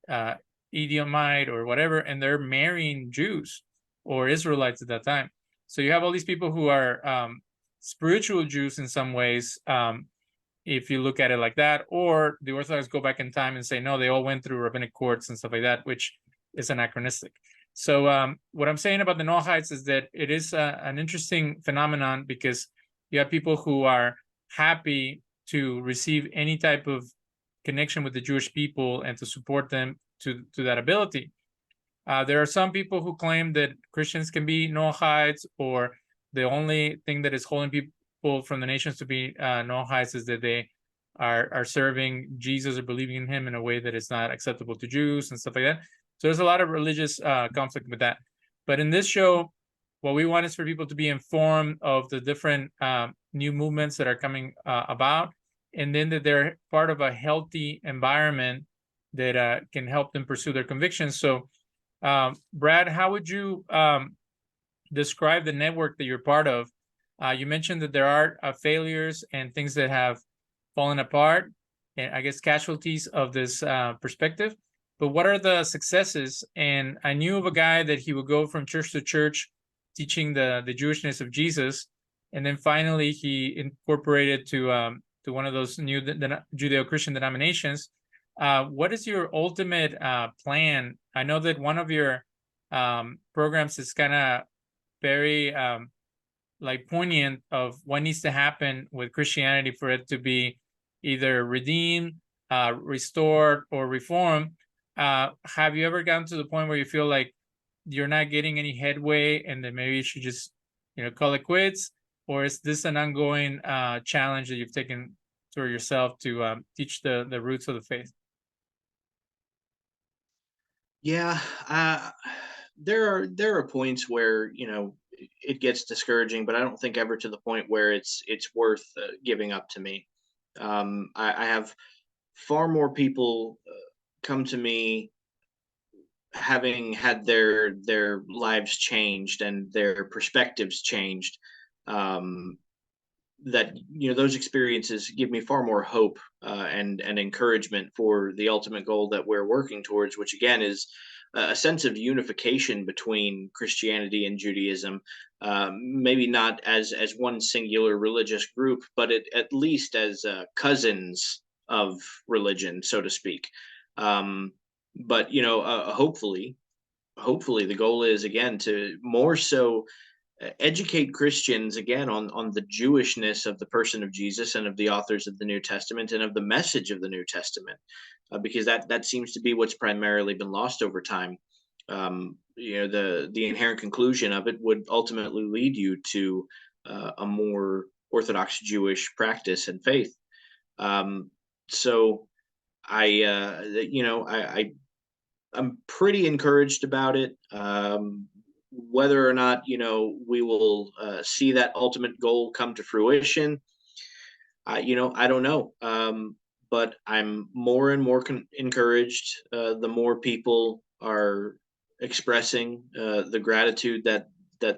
a Edomite or whatever, and they're marrying Jews or Israelites at that time. So you have all these people who are spiritual Jews in some ways, if you look at it like that, or the Orthodox go back in time and say, no, they all went through rabbinic courts and stuff like that, which is anachronistic. So what I'm saying about the Noahides is that it is an interesting phenomenon, because you have people who are happy to receive any type of connection with the Jewish people and to support them to that ability. There are some people who claim that Christians can be Noahides, or the only thing that is holding people from the nations to be Noahites is that they are serving Jesus or believing in him in a way that is not acceptable to Jews and stuff like that. So there's a lot of religious conflict with that. But in this show, what we want is for people to be informed of the different new movements that are coming about, and then that they're part of a healthy environment that can help them pursue their convictions. So, Brad, how would you describe the network that you're part of? You mentioned that there are failures and things that have fallen apart, and I guess casualties of this perspective. But what are the successes? And I knew of a guy that he would go from church to church teaching the Jewishness of Jesus, and then finally he incorporated to one of those new Judeo-Christian denominations. What is your ultimate plan? I know that one of your programs is kind of very like poignant of what needs to happen with Christianity for it to be either redeemed, restored, or reformed. Have you ever gotten to the point where you feel like you're not getting any headway and then maybe you should just, call it quits? Or is this an ongoing challenge that you've taken for yourself to teach the roots of the faith? Yeah, there are points where it gets discouraging, but I don't think ever to the point where it's worth giving up to me. I have far more people come to me having had their lives changed and their perspectives changed. That those experiences give me far more hope and encouragement for the ultimate goal that we're working towards, which again is a sense of unification between Christianity and Judaism. Maybe not as one singular religious group, but at least as cousins of religion, so to speak. But hopefully the goal is again to more so educate Christians again on the Jewishness of the person of Jesus and of the authors of the New Testament and of the message of the New Testament, because that seems to be what's primarily been lost over time. The inherent conclusion of it would ultimately lead you to a more Orthodox Jewish practice and faith. So I'm pretty encouraged about it. Whether or not we will see that ultimate goal come to fruition, I don't know. But I'm more and more encouraged the more people are expressing the gratitude that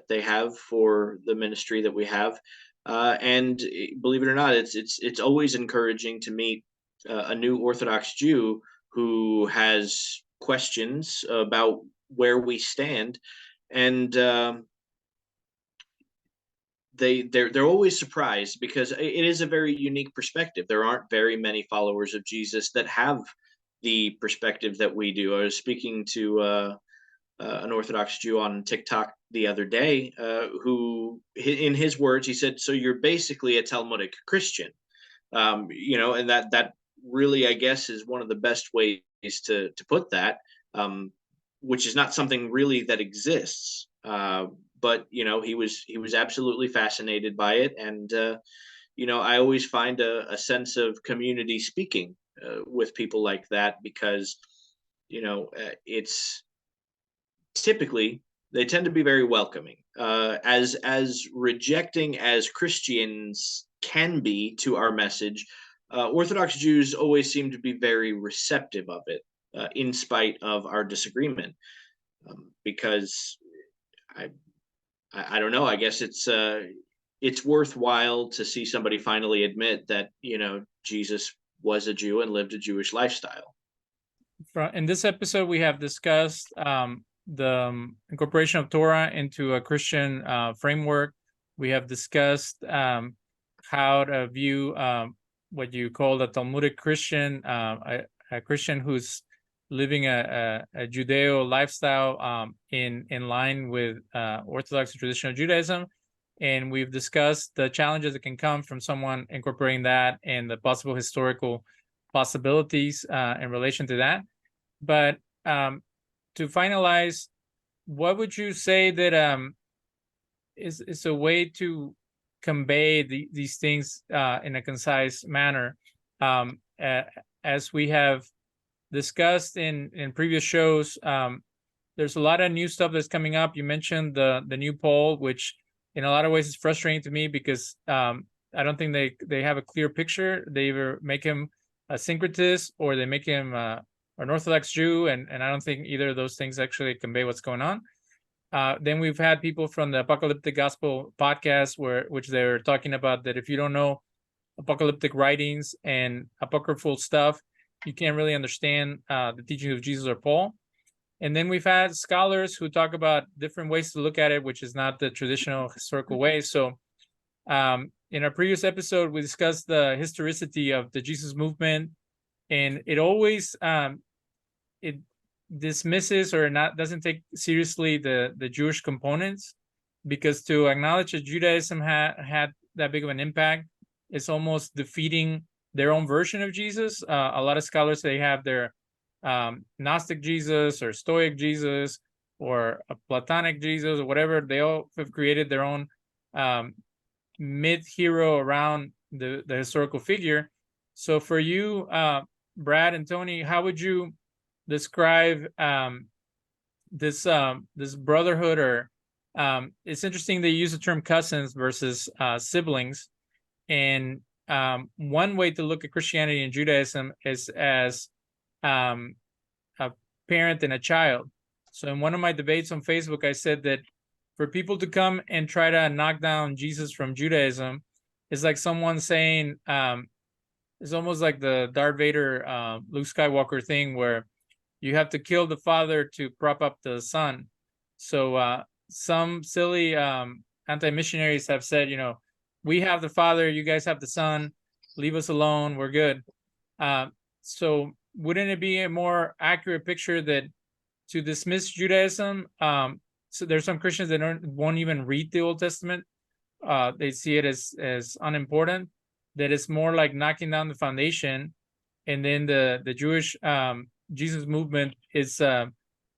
they have for the ministry that we have. And believe it or not, it's always encouraging to meet a new Orthodox Jew who has questions about where we stand, and they're always surprised because it is a very unique perspective. There aren't very many followers of Jesus that have the perspective that we do. I was speaking to an Orthodox Jew on TikTok the other day, who, in his words, he said, "So you're basically a Talmudic Christian," and that really, I guess, is one of the best ways to put that, which is not something really that exists. But he was absolutely fascinated by it, and I always find a sense of community speaking with people like that, because it's typically they tend to be very welcoming, as rejecting as Christians can be to our message. Orthodox Jews always seem to be very receptive of it, in spite of our disagreement, because I don't know. I guess it's worthwhile to see somebody finally admit that Jesus was a Jew and lived a Jewish lifestyle. In this episode, we have discussed the incorporation of Torah into a Christian framework. We have discussed how to view what you call a Talmudic Christian, a Christian who's living a Judeo lifestyle in line with Orthodox traditional Judaism. And we've discussed the challenges that can come from someone incorporating that and the possible historical possibilities in relation to that. But to finalize, what would you say that is a way to convey these things in a concise manner. As we have discussed in previous shows, there's a lot of new stuff that's coming up. You mentioned the new Paul, which in a lot of ways is frustrating to me because I don't think they have a clear picture. They either make him a syncretist or they make him an Orthodox Jew, and I don't think either of those things actually convey what's going on. Then we've had people from the Apocalyptic Gospel podcast, which they're talking about that if you don't know apocalyptic writings and apocryphal stuff, you can't really understand the teachings of Jesus or Paul. And then we've had scholars who talk about different ways to look at it, which is not the traditional historical way. So in our previous episode, we discussed the historicity of the Jesus movement, and it always it dismisses or doesn't take seriously the Jewish components, because to acknowledge that Judaism had that big of an impact is almost defeating their own version of Jesus. A lot of scholars, they have their Gnostic Jesus or Stoic Jesus or a Platonic Jesus or whatever. They all have created their own myth hero around the historical figure. So for you, Brad and Tony, how would you describe this brotherhood? Or it's interesting they use the term cousins versus siblings. And one way to look at Christianity and Judaism is as a parent and a child. So in one of my debates on Facebook, I said that for people to come and try to knock down Jesus from Judaism is like someone saying, it's almost like the Darth Vader, Luke Skywalker thing, where you have to kill the father to prop up the son. So some silly anti-missionaries have said, we have the father, you guys have the son, leave us alone, we're good. So wouldn't it be a more accurate picture that to dismiss Judaism, so there's some Christians that won't even read the Old Testament, they see it as unimportant, that it's more like knocking down the foundation, and then the Jewish Jesus movement is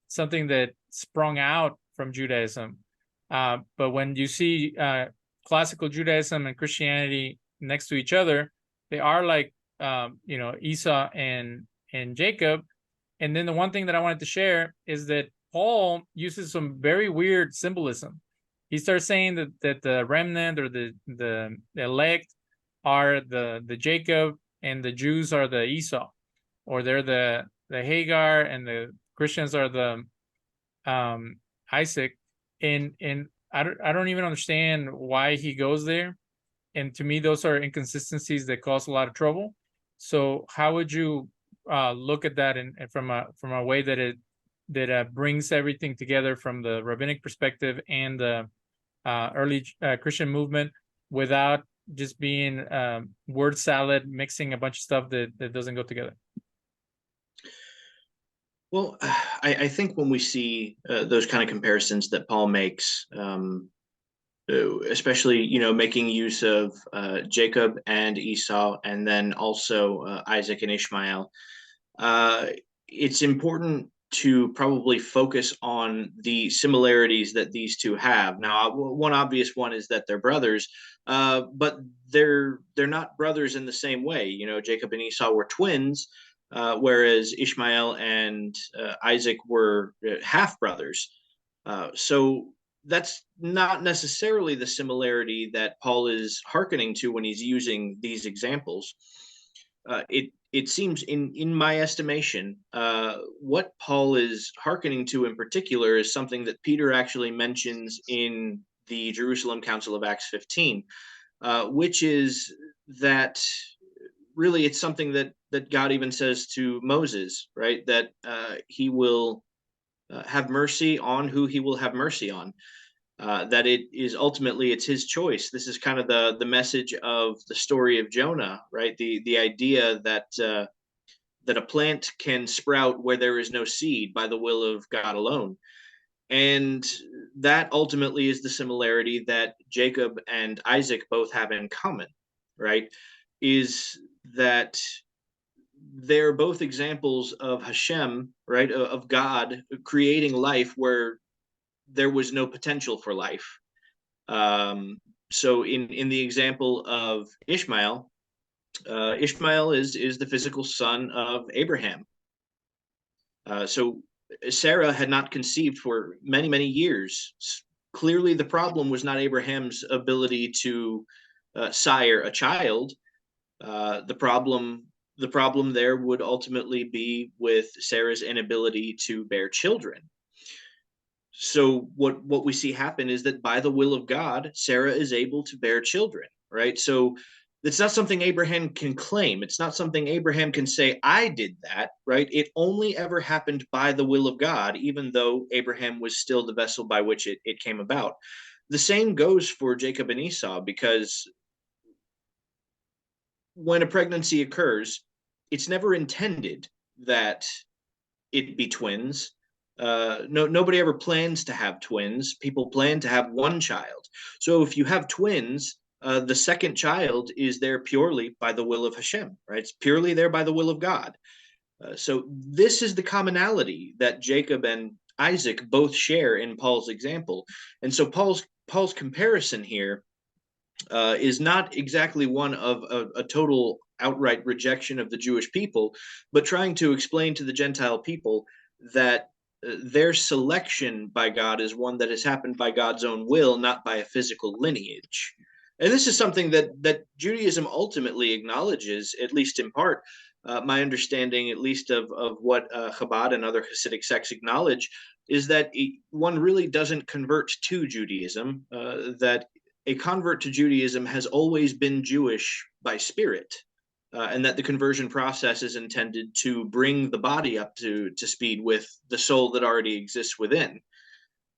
something that sprung out from Judaism. But when you see classical Judaism and Christianity next to each other, they are like Esau and Jacob. And then the one thing that I wanted to share is that Paul uses some very weird symbolism. He starts saying that the remnant or the elect are the Jacob, and the Jews are the Esau, or they're the Hagar, and the Christians are the Isaac. And I don't even understand why he goes there. And to me, those are inconsistencies that cause a lot of trouble. So how would you look at that and from a way that brings everything together from the rabbinic perspective and the early Christian movement, without just being word salad, mixing a bunch of stuff that doesn't go together? Well, I think when we see those kind of comparisons that Paul makes, especially making use of Jacob and Esau, and then also Isaac and Ishmael, it's important to probably focus on the similarities that these two have. Now, one obvious one is that they're brothers, but they're not brothers in the same way. Jacob and Esau were twins, whereas Ishmael and Isaac were half brothers. So that's not necessarily the similarity that Paul is hearkening to when he's using these examples. It seems, in my estimation, what Paul is hearkening to in particular is something that Peter actually mentions in the Jerusalem Council of Acts 15, which is that really it's something that God even says to Moses, right? That he will have mercy on who he will have mercy on. That it's his choice. This is kind of the message of the story of Jonah, right? The idea that a plant can sprout where there is no seed by the will of God alone. And that ultimately is the similarity that Jacob and Isaac both have in common, right? Is that they're both examples of Hashem, right? Of God creating life where there was no potential for life. So in the example of Ishmael, Ishmael is the physical son of Abraham. So Sarah had not conceived for many, many years. Clearly, the problem was not Abraham's ability to sire a child. The problem there would ultimately be with Sarah's inability to bear children. So what we see happen is that by the will of God, Sarah is able to bear children, right? So it's not something Abraham can claim. It's not something Abraham can say, I did that, right? It only ever happened by the will of God, even though Abraham was still the vessel by which it came about. The same goes for Jacob and Esau, because when a pregnancy occurs, it's never intended that it be twins. Nobody ever plans to have twins. People plan to have one child. So if you have twins, the second child is there purely by the will of Hashem, right? It's purely there by the will of God. So this is the commonality that Jacob and Isaac both share in Paul's example. And so Paul's comparison here is not exactly one of a total outright rejection of the Jewish people, but trying to explain to the Gentile people that their selection by God is one that has happened by God's own will, not by a physical lineage. And this is something that Judaism ultimately acknowledges, at least in part. My understanding, at least of what Chabad and other Hasidic sects acknowledge, is that one really doesn't convert to Judaism, that a convert to Judaism has always been Jewish by spirit, and that the conversion process is intended to bring the body up to speed with the soul that already exists within.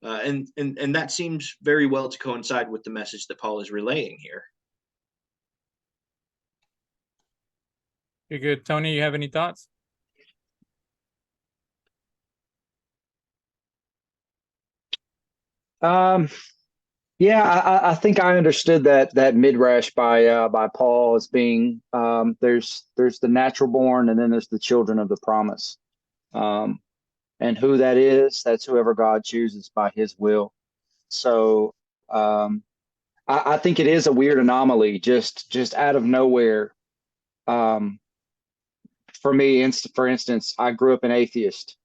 And that seems very well to coincide with the message that Paul is relaying here. You're good. Tony, you have any thoughts? Yeah, I think I understood that midrash by Paul as being there's the natural born and then there's the children of the promise, and who that is, that's whoever God chooses by His will. So I think it is a weird anomaly, just out of nowhere. For me, for instance, I grew up an atheist.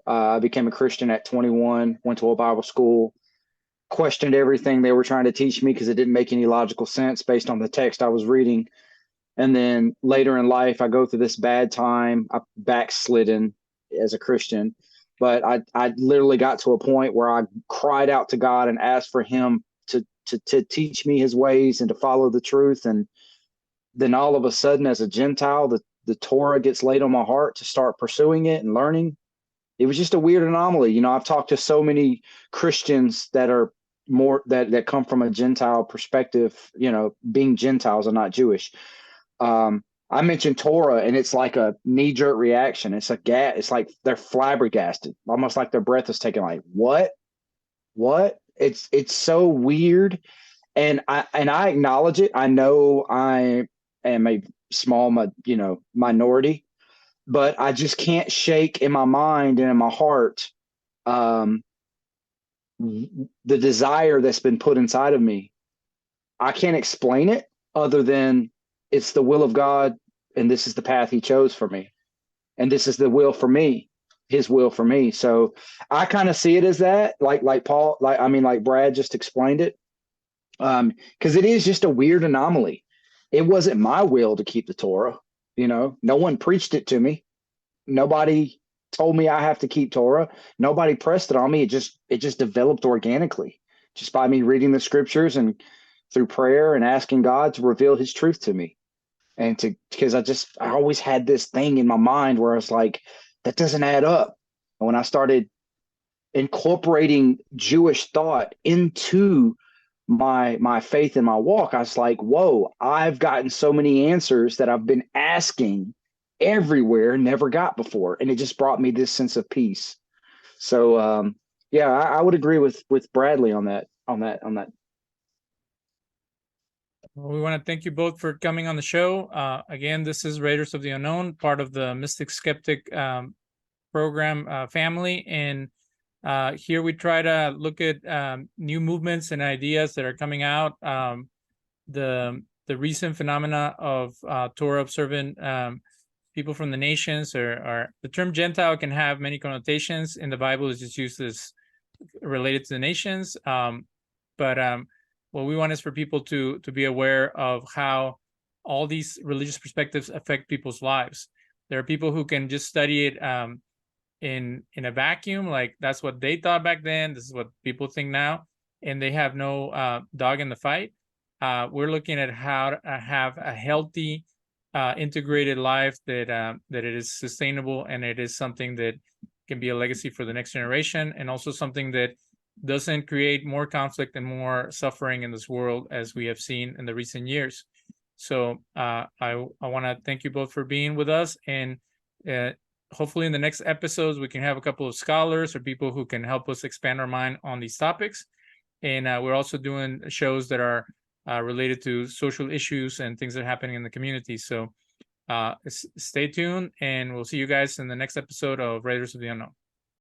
I became a Christian at 21, went to a Bible school, questioned everything they were trying to teach me because it didn't make any logical sense based on the text I was reading. And then later in life, I go through this bad time. I backslidden as a Christian, but I literally got to a point where I cried out to God and asked for Him to teach me His ways and to follow the truth. And then all of a sudden, as a Gentile, the Torah gets laid on my heart to start pursuing it and learning. It was just a weird anomaly. You know, I've talked to so many Christians that are more that come from a Gentile perspective, you know, being Gentiles and not Jewish. I mentioned Torah and it's like a knee-jerk reaction. It's it's like they're flabbergasted, almost like their breath is taken, like, what? It's so weird. And I acknowledge it. I know I am a small, minority, but I just can't shake in my mind and in my heart the desire that's been put inside of me. I can't explain it other than it's the will of God, and this is the path He chose for me, and this is the will for me, His will for me. So I kind of see it as that, like Paul, like Brad just explained it, because it is just a weird anomaly. It wasn't my will to keep the Torah. You know, no one preached it to me. Nobody told me I have to keep Torah. Nobody pressed it on me. It just developed organically, just by me reading the scriptures and through prayer and asking God to reveal His truth to me. And because I always had this thing in my mind where I was like, that doesn't add up. And when I started incorporating Jewish thought into my faith and my walk, I was like, whoa, I've gotten so many answers that I've been asking everywhere, never got before. And it just brought me this sense of peace. So yeah, I would agree with Bradley on that. Well, we want to thank you both for coming on the show. Again, this is Raiders of the Unknown, part of the Mystic Skeptic program family. And Here we try to look at new movements and ideas that are coming out. The recent phenomena of Torah observant people from the nations, or the term Gentile can have many connotations. In the Bible, it's just used as related to the nations. But what we want is for people to be aware of how all these religious perspectives affect people's lives. There are people who can just study it in a vacuum, like that's what they thought back then, this is what people think now, and they have no dog in the fight. We're looking at how to have a healthy, integrated life that it is sustainable, and it is something that can be a legacy for the next generation, and also something that doesn't create more conflict and more suffering in this world as we have seen in the recent years. So I want to thank you both for being with us, and hopefully in the next episodes we can have a couple of scholars or people who can help us expand our mind on these topics. And we're also doing shows that are related to social issues and things that are happening in the community. So stay tuned, and we'll see you guys in the next episode of Raiders of the Unknown.